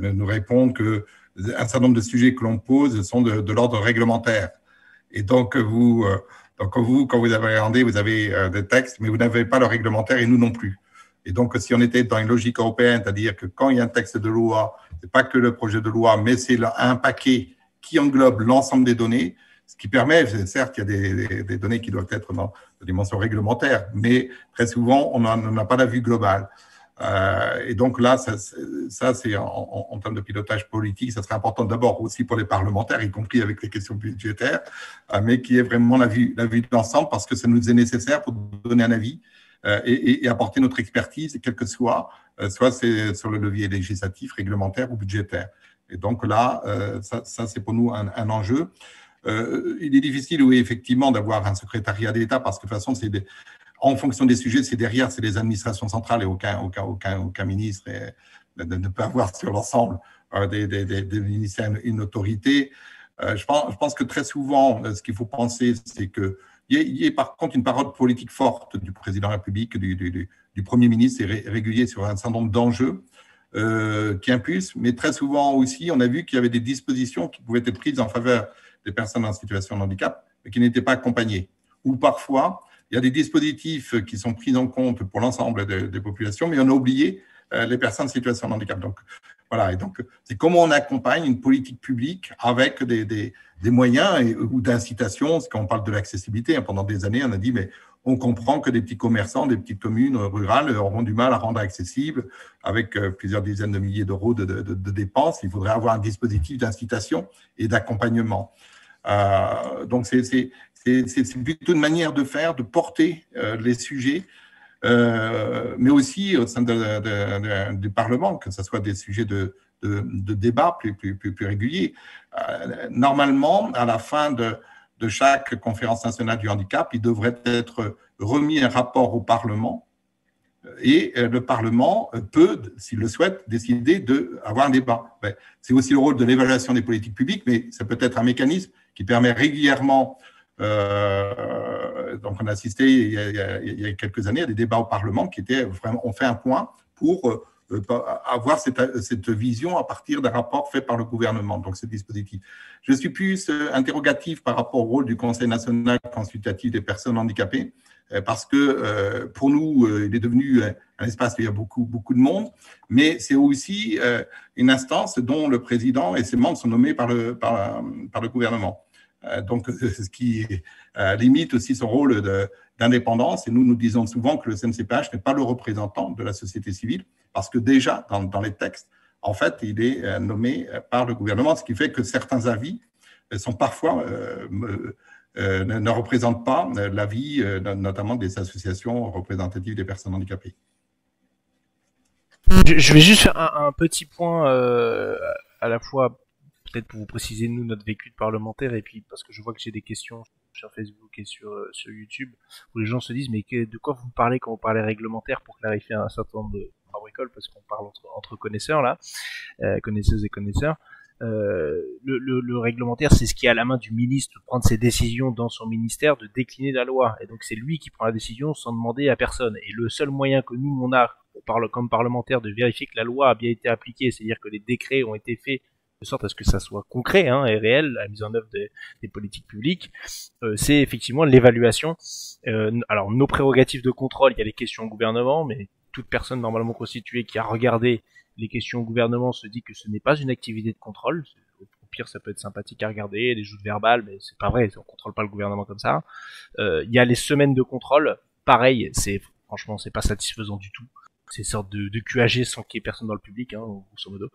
nous répondent qu'un certain nombre de sujets que l'on pose sont de l'ordre réglementaire. Et donc, quand vous appréhendez, vous avez des textes, mais vous n'avez pas le réglementaire et nous non plus. Et donc, si on était dans une logique européenne, c'est-à-dire que quand il y a un texte de loi, ce n'est pas que le projet de loi, mais c'est un paquet qui englobe l'ensemble des données, ce qui permet, certes, il y a des données qui doivent être dans la dimension réglementaire, mais très souvent, on n'a pas la vue globale. Et donc là, ça c'est en termes de pilotage politique, ça serait important d'abord aussi pour les parlementaires, y compris avec les questions budgétaires, mais qui est vraiment la vue de l'ensemble, parce que ça nous est nécessaire pour donner un avis et apporter notre expertise, quel que soit c'est sur le levier législatif, réglementaire ou budgétaire. Et donc là, ça c'est pour nous un enjeu. Il est difficile, oui, effectivement, d'avoir un secrétariat d'État parce que de toute façon, en fonction des sujets, c'est les administrations centrales et aucun ministre ne peut avoir sur l'ensemble des ministères une autorité. Je pense que très souvent, ce qu'il faut penser, c'est qu'il y ait par contre une parole politique forte du président de la République, du Premier ministre et régulier sur un certain nombre d'enjeux qui impulsent, mais très souvent aussi, on a vu qu'il y avait des dispositions qui pouvaient être prises en faveur des personnes en situation de handicap, mais qui n'étaient pas accompagnées. Ou parfois, il y a des dispositifs qui sont pris en compte pour l'ensemble des populations, mais on a oublié les personnes en situation de handicap. Donc, voilà. Et donc, c'est comment on accompagne une politique publique avec des moyens ou d'incitation. Parce qu'on parle de l'accessibilité. Pendant des années, on a dit, mais on comprend que des petits commerçants, des petites communes rurales auront du mal à rendre accessible avec plusieurs dizaines de milliers d'euros de dépenses. Il faudrait avoir un dispositif d'incitation et d'accompagnement. Donc, c'est plutôt une manière de faire, de porter les sujets, mais aussi au sein du Parlement, que ce soit des sujets de débat plus réguliers. Normalement, à la fin de chaque conférence nationale du handicap, il devrait être remis un rapport au Parlement et le Parlement peut, s'il le souhaite, décider d'avoir un débat. C'est aussi le rôle de l'évaluation des politiques publiques, mais ça peut être un mécanisme qui permet régulièrement, donc on a assisté il y a quelques années à des débats au Parlement qui étaient vraiment, on fait un point pour avoir cette vision à partir d'un rapport fait par le gouvernement, donc ce dispositif. Je suis plus interrogatif par rapport au rôle du Conseil national consultatif des personnes handicapées, parce que pour nous, il est devenu un espace où il y a beaucoup de monde, mais c'est aussi une instance dont le président et ses membres sont nommés par le gouvernement. Donc, ce qui limite aussi son rôle d'indépendance. Et nous disons souvent que le CNCPH n'est pas le représentant de la société civile, parce que déjà, dans les textes, en fait, il est nommé par le gouvernement, ce qui fait que certains avis sont parfois ne représentent pas l'avis, notamment des associations représentatives des personnes handicapées. Je vais juste faire un petit point à la fois, peut-être pour vous préciser, nous, notre vécu de parlementaire, et puis parce que je vois que j'ai des questions sur Facebook et sur YouTube, où les gens se disent, mais de quoi vous parlez quand vous parlez réglementaire, pour clarifier un certain nombre de bricoles, parce qu'on parle entre connaisseurs, là, connaisseuses et connaisseurs. Le réglementaire, c'est ce qui est à la main du ministre de prendre ses décisions dans son ministère, de décliner la loi. Et donc c'est lui qui prend la décision sans demander à personne. Et le seul moyen que nous, on a, comme parlementaire, de vérifier que la loi a bien été appliquée, c'est-à-dire que les décrets ont été faits de sorte à ce que ça soit concret et réel, la mise en œuvre des politiques publiques, c'est effectivement l'évaluation. Alors nos prérogatives de contrôle, il y a les questions au gouvernement, mais toute personne normalement constituée qui a regardé les questions au gouvernement se dit que ce n'est pas une activité de contrôle. Au pire, ça peut être sympathique à regarder, des joutes verbales, mais c'est pas vrai, on contrôle pas le gouvernement comme ça. Il y a les semaines de contrôle, pareil, franchement, c'est pas satisfaisant du tout. C'est une sorte de QAG sans qu'il y ait personne dans le public, grosso modo.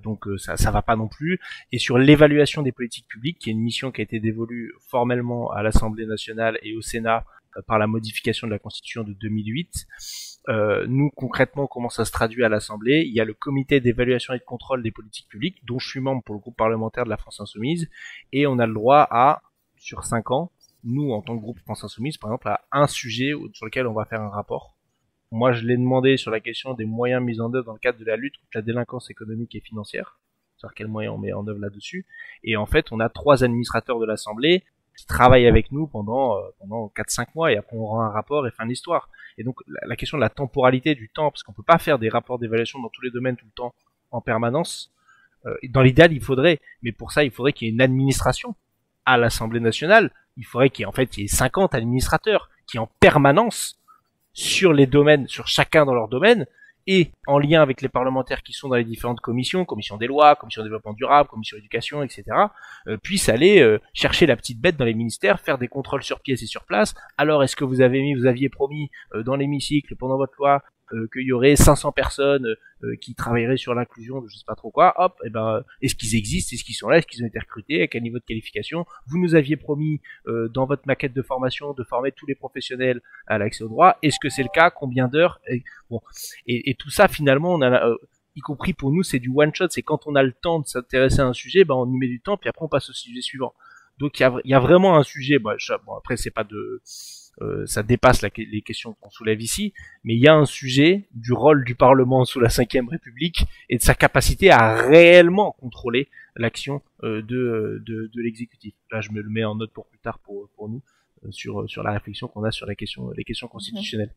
Donc ça va pas non plus. Et sur l'évaluation des politiques publiques, qui est une mission qui a été dévolue formellement à l'Assemblée nationale et au Sénat par la modification de la Constitution de 2008, nous concrètement, comment ça se traduit à l'Assemblée? Il y a le comité d'évaluation et de contrôle des politiques publiques, dont je suis membre pour le groupe parlementaire de la France Insoumise, et on a le droit à, sur 5 ans, nous en tant que groupe France Insoumise, par exemple, à un sujet sur lequel on va faire un rapport. Moi, je l'ai demandé sur la question des moyens mis en œuvre dans le cadre de la lutte contre la délinquance économique et financière, c'est-à-dire quels moyens on met en œuvre là-dessus. Et en fait, on a 3 administrateurs de l'Assemblée qui travaillent avec nous pendant 4-5 mois, et après on rend un rapport et fin de l'histoire. Et donc la question de la temporalité du temps, parce qu'on peut pas faire des rapports d'évaluation dans tous les domaines tout le temps en permanence. Dans l'idéal, il faudrait, mais pour ça, il faudrait qu'il y ait une administration à l'Assemblée nationale. Il faudrait qu'il y ait 50 administrateurs qui en permanence sur les domaines, sur chacun dans leur domaine, et en lien avec les parlementaires qui sont dans les différentes commissions, commission des lois, commission développement durable, commission éducation, etc., puissent aller chercher la petite bête dans les ministères, faire des contrôles sur pièce et sur place. Alors, est-ce que vous aviez promis dans l'hémicycle, pendant votre loi, qu'il y aurait 500 personnes qui travailleraient sur l'inclusion de je sais pas trop quoi, hop, est-ce qu'ils existent, est-ce qu'ils sont là, est-ce qu'ils ont été recrutés, à quel niveau de qualification? Vous nous aviez promis dans votre maquette de formation de former tous les professionnels à l'accès au droit, est-ce que c'est le cas, combien d'heures? Et tout ça finalement, on a y compris pour nous, c'est du one shot, c'est quand on a le temps de s'intéresser à un sujet, on y met du temps, puis après on passe au sujet suivant. Donc il y a vraiment un sujet, après c'est pas de ça dépasse les questions qu'on soulève ici, mais il y a un sujet du rôle du Parlement sous la Ve République et de sa capacité à réellement contrôler l'action de l'exécutif. Là, je me le mets en note pour plus tard pour nous sur la réflexion qu'on a sur les questions constitutionnelles.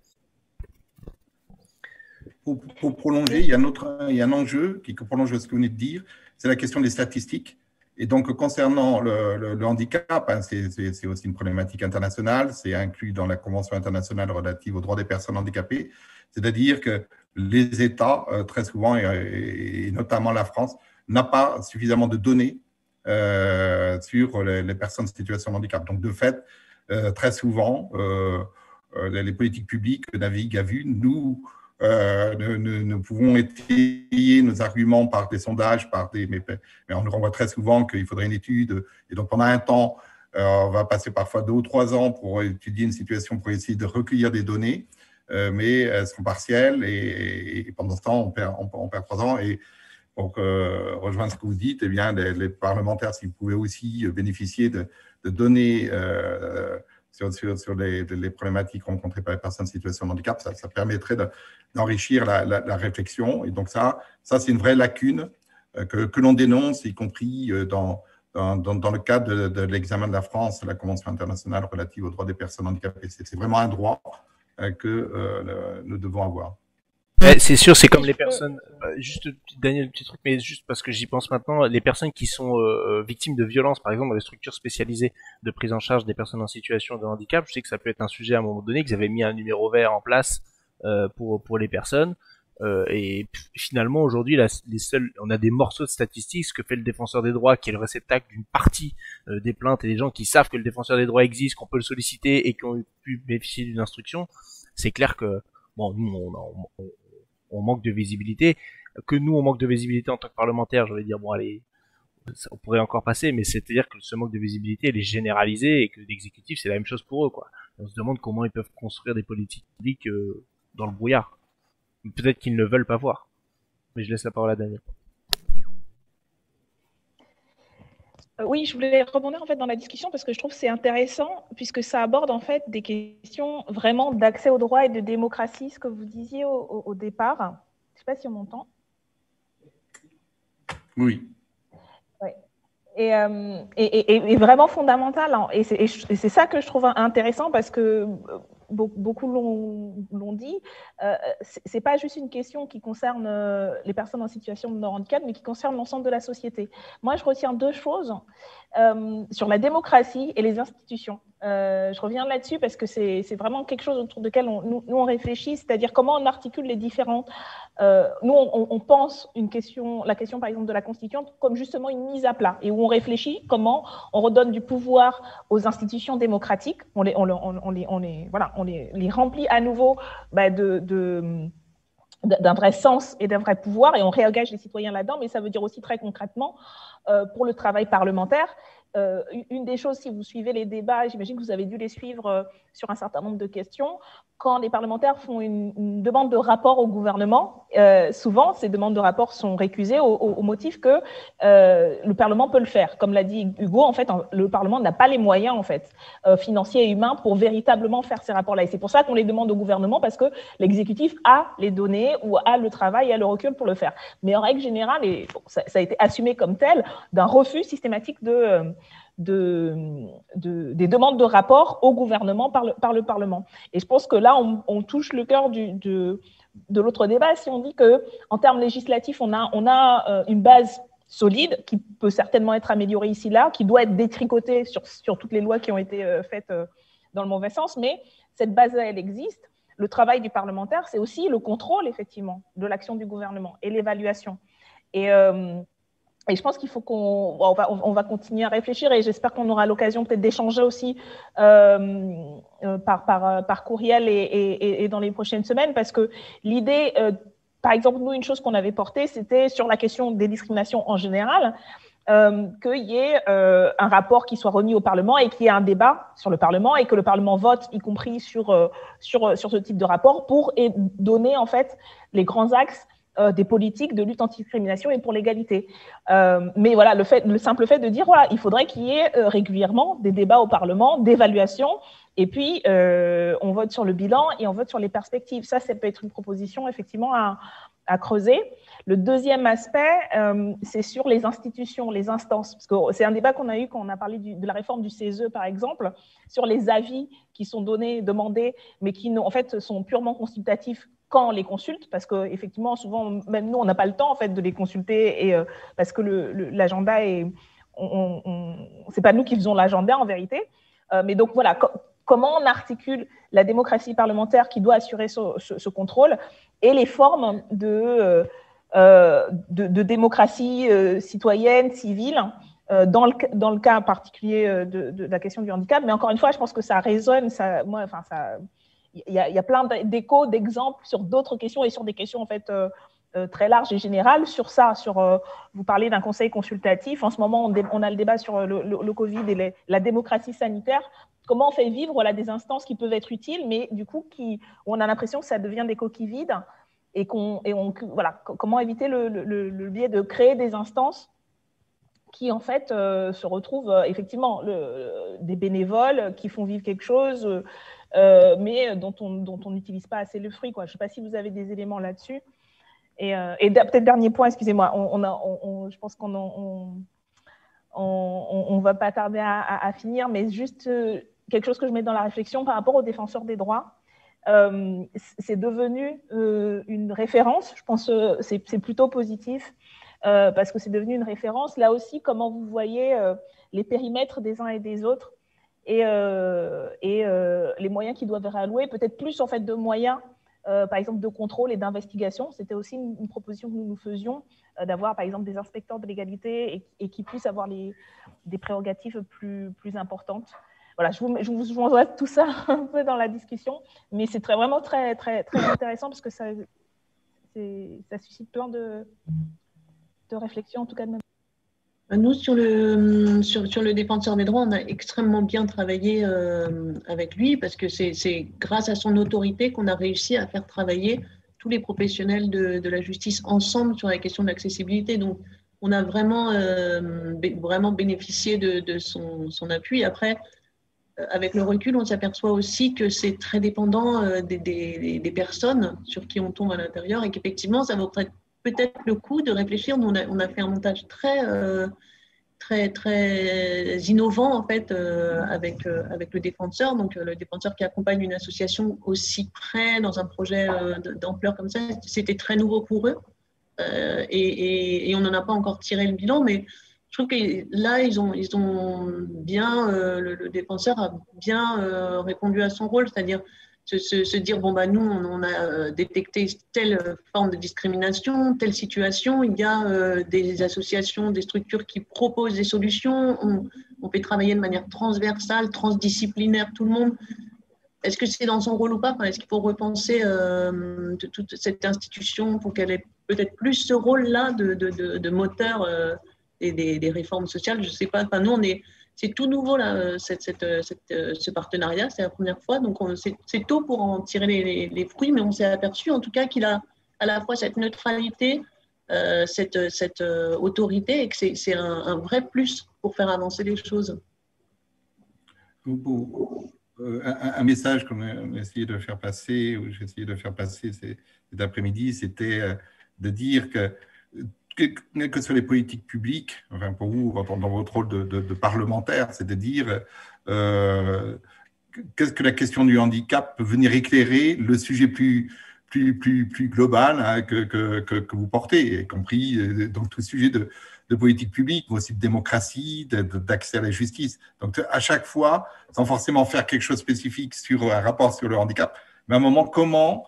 Pour prolonger, il y a un enjeu qui prolonge ce que vous venez de dire, c'est la question des statistiques. Et donc, concernant le handicap, hein, c'est aussi une problématique internationale, c'est inclus dans la Convention internationale relative aux droits des personnes handicapées, c'est-à-dire que les États, très souvent, et notamment la France, n'a pas suffisamment de données sur les personnes en situation de handicap. Donc, de fait, très souvent, les politiques publiques naviguent à vue. Nous, nous pouvons étayer nos arguments par des sondages, mais on nous renvoie très souvent qu'il faudrait une étude. Et donc, pendant un temps, on va passer parfois 2 ou 3 ans pour étudier une situation, pour essayer de recueillir des données, mais elles sont partielles et pendant ce temps, on perd 3 ans. Et donc, rejoindre ce que vous dites, eh bien, les parlementaires, s'ils pouvaient aussi bénéficier de données sur les problématiques rencontrées par les personnes en situation de handicap, ça permettrait d'enrichir la réflexion. Et donc ça c'est une vraie lacune que l'on dénonce, y compris dans le cadre de l'examen de la France, la Convention internationale relative aux droits des personnes handicapées. C'est vraiment un droit que nous devons avoir. C'est sûr, c'est comme les personnes, juste Daniel, petit truc, mais juste parce que j'y pense maintenant, les personnes qui sont victimes de violences, par exemple dans les structures spécialisées de prise en charge des personnes en situation de handicap, je sais que ça peut être un sujet à un moment donné, qu'ils avaient mis un numéro vert en place pour les personnes, et finalement aujourd'hui, on a des morceaux de statistiques, ce que fait le défenseur des droits, qui est le réceptacle d'une partie des plaintes et des gens qui savent que le défenseur des droits existe, qu'on peut le solliciter et qui ont pu bénéficier d'une instruction. C'est clair que bon, nous on manque de visibilité, que nous on manque de visibilité en tant que parlementaire, je vais dire bon allez, on pourrait encore passer, mais c'est-à-dire que ce manque de visibilité elle est généralisée et que l'exécutif c'est la même chose pour eux quoi. On se demande comment ils peuvent construire des politiques publiques dans le brouillard. Peut-être qu'ils ne veulent pas voir. Mais je laisse la parole à Daniel. Oui, je voulais rebondir en fait dans la discussion parce que je trouve que c'est intéressant puisque ça aborde en fait des questions vraiment d'accès au droit et de démocratie, ce que vous disiez au départ. Je ne sais pas si on m'entend. Oui. Ouais. Et vraiment fondamental. Hein. Et c'est ça que je trouve intéressant parce que beaucoup l'ont dit, c'est pas juste une question qui concerne les personnes en situation de handicap, mais qui concerne l'ensemble de la société. Moi, je retiens 2 choses sur la démocratie et les institutions. Je reviens là-dessus parce que c'est vraiment quelque chose autour duquel nous on réfléchit, c'est-à-dire comment on articule les différentes. Nous, on pense la question par exemple de la Constituante comme justement une mise à plat et où on réfléchit comment on redonne du pouvoir aux institutions démocratiques, on les remplit à nouveau d'un vrai sens et d'un vrai pouvoir et on réengage les citoyens là-dedans, mais ça veut dire aussi très concrètement pour le travail parlementaire. Une des choses, si vous suivez les débats, j'imagine que vous avez dû les suivre sur un certain nombre de questions, quand les parlementaires font une demande de rapport au gouvernement, souvent ces demandes de rapport sont récusées au motif que le Parlement peut le faire. Comme l'a dit Hugo, en fait, le Parlement n'a pas les moyens en fait, financiers et humains pour véritablement faire ces rapports-là. Et c'est pour ça qu'on les demande au gouvernement parce que l'exécutif a les données ou a le travail et a le recul pour le faire. Mais en règle générale, et bon, ça a été assumé comme tel, d'un refus systématique des demandes de rapport au gouvernement par le Parlement. Et je pense que là, on touche le cœur de l'autre débat si on dit qu'en termes législatifs, on a une base solide qui peut certainement être améliorée ici, là, qui doit être détricotée sur toutes les lois qui ont été faites dans le mauvais sens, mais cette base-là, elle existe. Le travail du parlementaire, c'est aussi le contrôle, effectivement, de l'action du gouvernement et l'évaluation. Et je pense qu'il faut qu'on va continuer à réfléchir et j'espère qu'on aura l'occasion peut-être d'échanger aussi par courriel et dans les prochaines semaines parce que l'idée, par exemple, nous, une chose qu'on avait portée, c'était sur la question des discriminations en général, qu'il y ait un rapport qui soit remis au Parlement et qu'il y ait un débat sur le Parlement et que le Parlement vote, y compris sur ce type de rapport pour donner en fait les grands axes des politiques de lutte anti-discrimination et pour l'égalité. Mais voilà, le simple fait de dire, voilà, il faudrait qu'il y ait régulièrement des débats au Parlement, d'évaluation, et puis on vote sur le bilan et on vote sur les perspectives. Ça peut être une proposition, effectivement, à creuser. Le deuxième aspect, c'est sur les institutions, les instances, parce que c'est un débat qu'on a eu quand on a parlé de la réforme du CESE, par exemple, sur les avis qui sont demandés, mais qui, en fait, sont purement consultatifs quand on les consulte, parce qu'effectivement, souvent, même nous, on n'a pas le temps en fait, de les consulter parce que l'agenda est c'est pas nous qui faisons l'agenda en vérité. Mais donc voilà, comment on articule la démocratie parlementaire qui doit assurer ce contrôle et les formes de démocratie citoyenne, civile, dans le cas particulier de la question du handicap. Mais encore une fois, je pense que ça résonne. Il y a plein d'échos, d'exemples sur d'autres questions et sur des questions en fait très larges et générales sur ça. Vous parlez d'un conseil consultatif. En ce moment, on a le débat sur le Covid et la démocratie sanitaire. Comment on fait vivre des instances qui peuvent être utiles, mais du coup, on a l'impression que ça devient des coquilles vides. Et comment éviter le biais de créer des instances qui, en fait, se retrouvent effectivement des bénévoles qui font vivre quelque chose, mais dont on n'utilise pas assez le fruit, quoi. Je ne sais pas si vous avez des éléments là-dessus. Et peut-être dernier point, excusez-moi, je pense qu'on ne va pas tarder à finir, mais juste quelque chose que je mets dans la réflexion par rapport aux défenseurs des droits. C'est devenu une référence. Je pense que c'est plutôt positif parce que c'est devenu une référence. Là aussi, comment vous voyez les périmètres des uns et des autres et les moyens qui doivent être alloués, peut-être plus en fait de moyens, par exemple de contrôle et d'investigation. C'était aussi une proposition que nous faisions, d'avoir par exemple des inspecteurs de légalité et qui puissent avoir des prérogatives plus importantes. Voilà, je vous envoie tout ça un peu dans la discussion, mais c'est vraiment très, très, très intéressant parce que ça suscite plein de réflexions, en tout cas de même. Nous, sur le défenseur des droits, on a extrêmement bien travaillé avec lui parce que c'est grâce à son autorité qu'on a réussi à faire travailler tous les professionnels de la justice ensemble sur la question de l'accessibilité. Donc, on a vraiment bénéficié de son appui. Après, avec le recul, on s'aperçoit aussi que c'est très dépendant des personnes sur qui on tombe à l'intérieur et qu'effectivement, ça vaut peut-être le coup de réfléchir. Nous, on a fait un montage très innovant en fait avec le défenseur. Donc, le défenseur qui accompagne une association aussi près dans un projet d'ampleur comme ça, c'était très nouveau pour eux. Et on n'en a pas encore tiré le bilan, mais je trouve que là, ils ont bien, le défenseur a bien répondu à son rôle, c'est-à-dire se dire, bon, bah, nous, on a détecté telle forme de discrimination, telle situation, il y a des associations, des structures qui proposent des solutions, on fait travailler de manière transversale, transdisciplinaire tout le monde. Est-ce que c'est dans son rôle ou pas? Est-ce qu'il faut repenser toute cette institution pour qu'elle ait peut-être plus ce rôle-là de moteur des réformes sociales? Je ne sais pas. Enfin, nous, c'est tout nouveau là, ce partenariat, c'est la première fois. Donc, c'est tôt pour en tirer les fruits, mais on s'est aperçu en tout cas qu'il a à la fois cette neutralité, cette autorité, et que c'est un vrai plus pour faire avancer les choses. Un message qu'on a essayé de faire passer, ou j'ai essayé de faire passer cet après-midi, c'était de dire que sur les politiques publiques, enfin pour vous, dans votre rôle de parlementaire, c'est de dire qu'est-ce que la question du handicap peut venir éclairer le sujet plus global hein, que vous portez, y compris dans tout sujet de politique publique, mais aussi de démocratie, d'accès à la justice. Donc, à chaque fois, sans forcément faire quelque chose de spécifique sur un rapport sur le handicap, mais à un moment, comment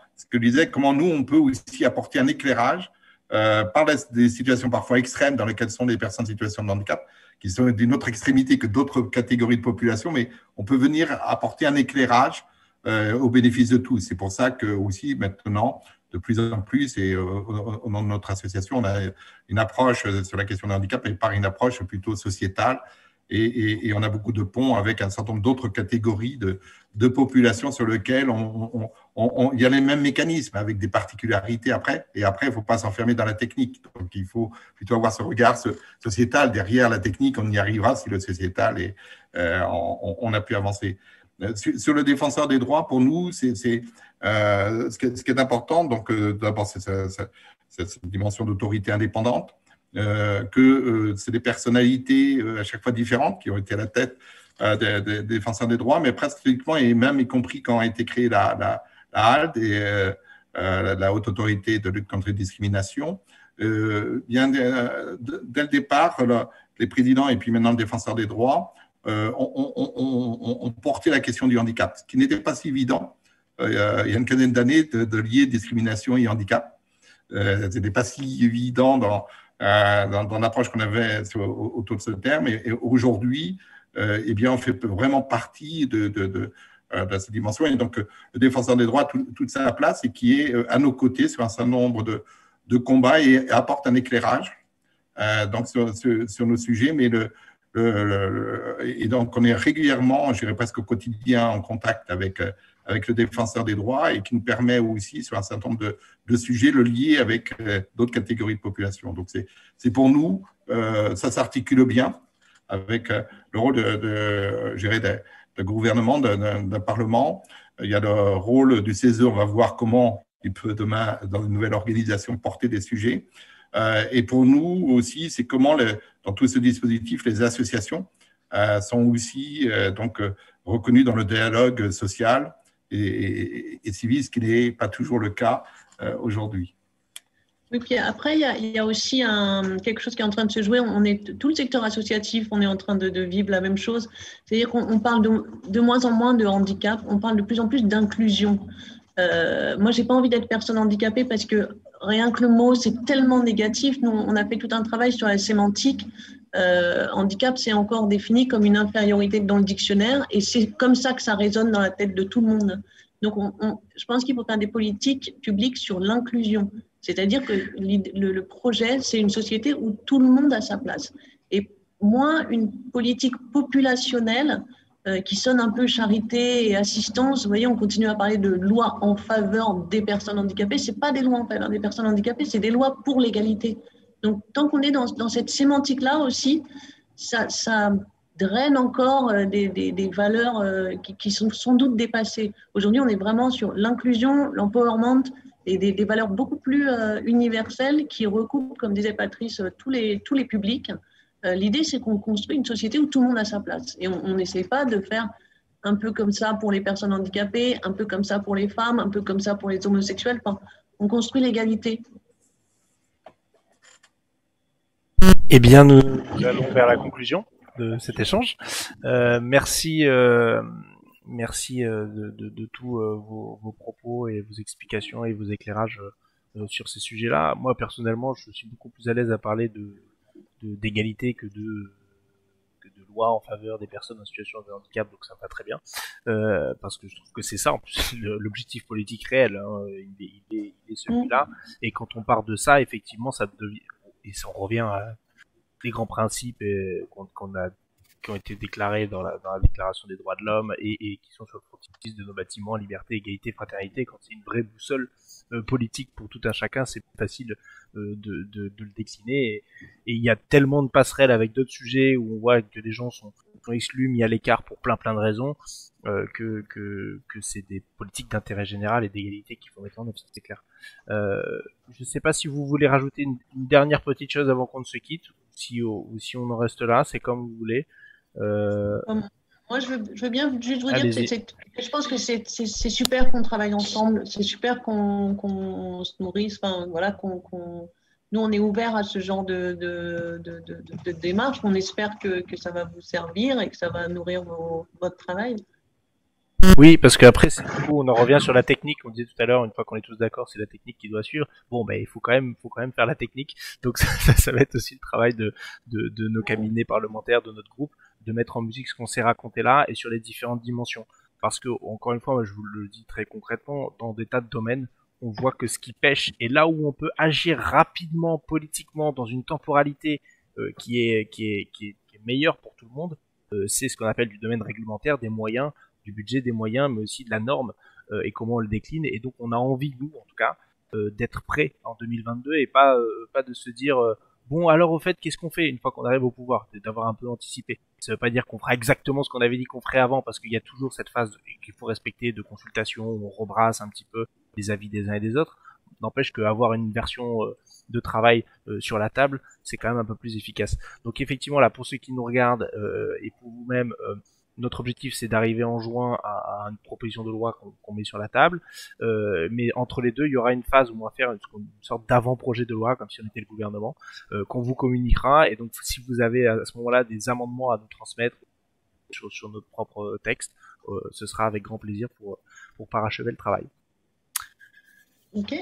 nous, on peut aussi apporter un éclairage par des situations parfois extrêmes dans lesquelles sont les personnes en situation de handicap, qui sont d'une autre extrémité que d'autres catégories de population, mais on peut venir apporter un éclairage au bénéfice de tous. C'est pour ça que aussi maintenant, de plus en plus, et au nom de notre association, on a une approche sur la question du handicap, mais par une approche plutôt sociétale, et on a beaucoup de ponts avec un certain nombre d'autres catégories de populations sur lesquelles il y a les mêmes mécanismes, avec des particularités après, et après, il ne faut pas s'enfermer dans la technique. Donc, il faut plutôt avoir ce regard sociétal. Derrière la technique, on y arrivera si le sociétal, on a pu avancer. Sur le défenseur des droits, pour nous, ce qui est important, donc d'abord, c'est cette dimension d'autorité indépendante, que c'est des personnalités à chaque fois différentes qui ont été à la tête des défenseurs des droits, mais presque uniquement, et même y compris quand a été créée la HALD et la Haute Autorité de lutte contre les discriminations, bien dès le départ, les présidents et puis maintenant le défenseur des droits, ont porté la question du handicap, ce qui n'était pas si évident il y a une quinzaine d'années de lier discrimination et handicap. Ce n'était pas si évident dans l'approche qu'on avait autour de ce terme. Et aujourd'hui, eh bien, on fait vraiment partie de cette dimension. Et donc, le défenseur des droits a toute sa place et qui est à nos côtés sur un certain nombre de combats et apporte un éclairage donc sur nos sujets. Mais et donc, on est régulièrement, je dirais presque au quotidien, en contact avec le défenseur des droits et qui nous permet aussi, sur un certain nombre de sujets, le lier avec d'autres catégories de population. Donc, c'est pour nous, ça s'articule bien avec le rôle je dirais, de gouvernement, d'un parlement. Il y a le rôle du CESE, on va voir comment il peut demain, dans une nouvelle organisation, porter des sujets. Et pour nous aussi, c'est comment, dans tout ce dispositif, les associations sont aussi donc reconnues dans le dialogue social et civil, ce qui n'est pas toujours le cas aujourd'hui. Oui, puis après, il y a aussi quelque chose qui est en train de se jouer. Tout le secteur associatif, on est en train de vivre la même chose. C'est-à-dire qu'on parle de moins en moins de handicap, on parle de plus en plus d'inclusion. Moi, j'ai pas envie d'être personne handicapée parce que rien que le mot, c'est tellement négatif. Nous, on a fait tout un travail sur la sémantique. Handicap, c'est encore défini comme une infériorité dans le dictionnaire et c'est comme ça que ça résonne dans la tête de tout le monde. Donc, je pense qu'il faut faire des politiques publiques sur l'inclusion. C'est-à-dire que le projet, c'est une société où tout le monde a sa place. Et moins une politique populationnelle qui sonne un peu charité et assistance. Vous voyez, on continue à parler de lois en faveur des personnes handicapées. Ce n'est pas des lois en faveur des personnes handicapées, c'est des lois pour l'égalité. Donc, tant qu'on est dans cette sémantique-là aussi, ça draine encore des valeurs qui sont sans doute dépassées. Aujourd'hui, on est vraiment sur l'inclusion, l'empowerment et des valeurs beaucoup plus universelles qui recoupent, comme disait Patrice, tous les publics. L'idée, c'est qu'on construit une société où tout le monde a sa place. Et on n'essaie pas de faire un peu comme ça pour les personnes handicapées, un peu comme ça pour les femmes, un peu comme ça pour les homosexuels. Enfin, on construit l'égalité. Eh bien, nous allons vers la conclusion de cet échange. Merci de tous vos propos et vos explications et vos éclairages sur ces sujets-là. Moi, personnellement, je suis beaucoup plus à l'aise à parler d'égalité que de loi en faveur des personnes en situation de handicap, donc ça va très bien, parce que je trouve que c'est ça en plus l'objectif politique réel, hein, il est celui-là, et quand on part de ça, effectivement, ça devient, et ça on revient à les grands principes qui ont été déclarés dans la Déclaration des droits de l'homme et qui sont sur le frontispice de nos bâtiments, liberté, égalité, fraternité. Quand c'est une vraie boussole politique pour tout un chacun, c'est facile de le décliner. Et il y a tellement de passerelles avec d'autres sujets où on voit que des gens sont exclus, mis à l'écart pour plein de raisons, que c'est des politiques d'intérêt général et d'égalité qu'il faut mettre en œuvre, c'est clair. Je sais pas si vous voulez rajouter une dernière petite chose avant qu'on ne se quitte, ou si on en reste là, c'est comme vous voulez. Moi, je veux bien juste vous dire que je pense que c'est super qu'on travaille ensemble, c'est super qu'on se nourrisse, enfin voilà, nous on est ouvert à ce genre de démarche. On espère que ça va vous servir et que ça va nourrir votre travail. Oui, parce qu'après, on en revient sur la technique. On disait tout à l'heure, une fois qu'on est tous d'accord, c'est la technique qui doit suivre. Bon, ben, il faut quand même faire la technique. Donc, ça va être aussi le travail de nos cabinets parlementaires, de notre groupe, de mettre en musique ce qu'on s'est raconté là et sur les différentes dimensions. Parce que, encore une fois, moi, je vous le dis très concrètement, dans des tas de domaines, on voit que ce qui pêche et là où on peut agir rapidement, politiquement, dans une temporalité qui est meilleure pour tout le monde, c'est ce qu'on appelle du domaine réglementaire, des moyens, du budget, des moyens, mais aussi de la norme et comment on le décline. Et donc, on a envie, nous, en tout cas, d'être prêts en 2022 et pas de se dire bon, alors au fait, qu'est-ce qu'on fait une fois qu'on arrive au pouvoir, d'avoir un peu anticipé. Ça veut pas dire qu'on fera exactement ce qu'on avait dit qu'on ferait avant, parce qu'il y a toujours cette phase qu'il faut respecter de consultation où on rebrasse un petit peu les avis des uns et des autres. N'empêche qu'avoir une version de travail sur la table, c'est quand même un peu plus efficace. Donc effectivement, là, pour ceux qui nous regardent et pour vous-même, notre objectif, c'est d'arriver en juin à une proposition de loi qu'on met sur la table. Mais entre les deux, il y aura une phase où on va faire une sorte d'avant-projet de loi, comme si on était le gouvernement, qu'on vous communiquera. Et donc, si vous avez à ce moment-là des amendements à nous transmettre sur notre propre texte, ce sera avec grand plaisir pour parachever le travail. Ok.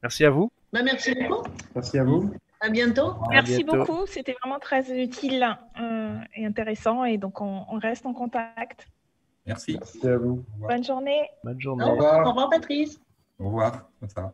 Merci à vous. Bah, merci beaucoup. Merci à vous. À bientôt. Merci beaucoup. C'était vraiment très utile et intéressant. Et donc, on reste en contact. Merci. Merci à vous. Bonne journée. Bonne journée. Au revoir, Patrice. Au revoir. Comme ça.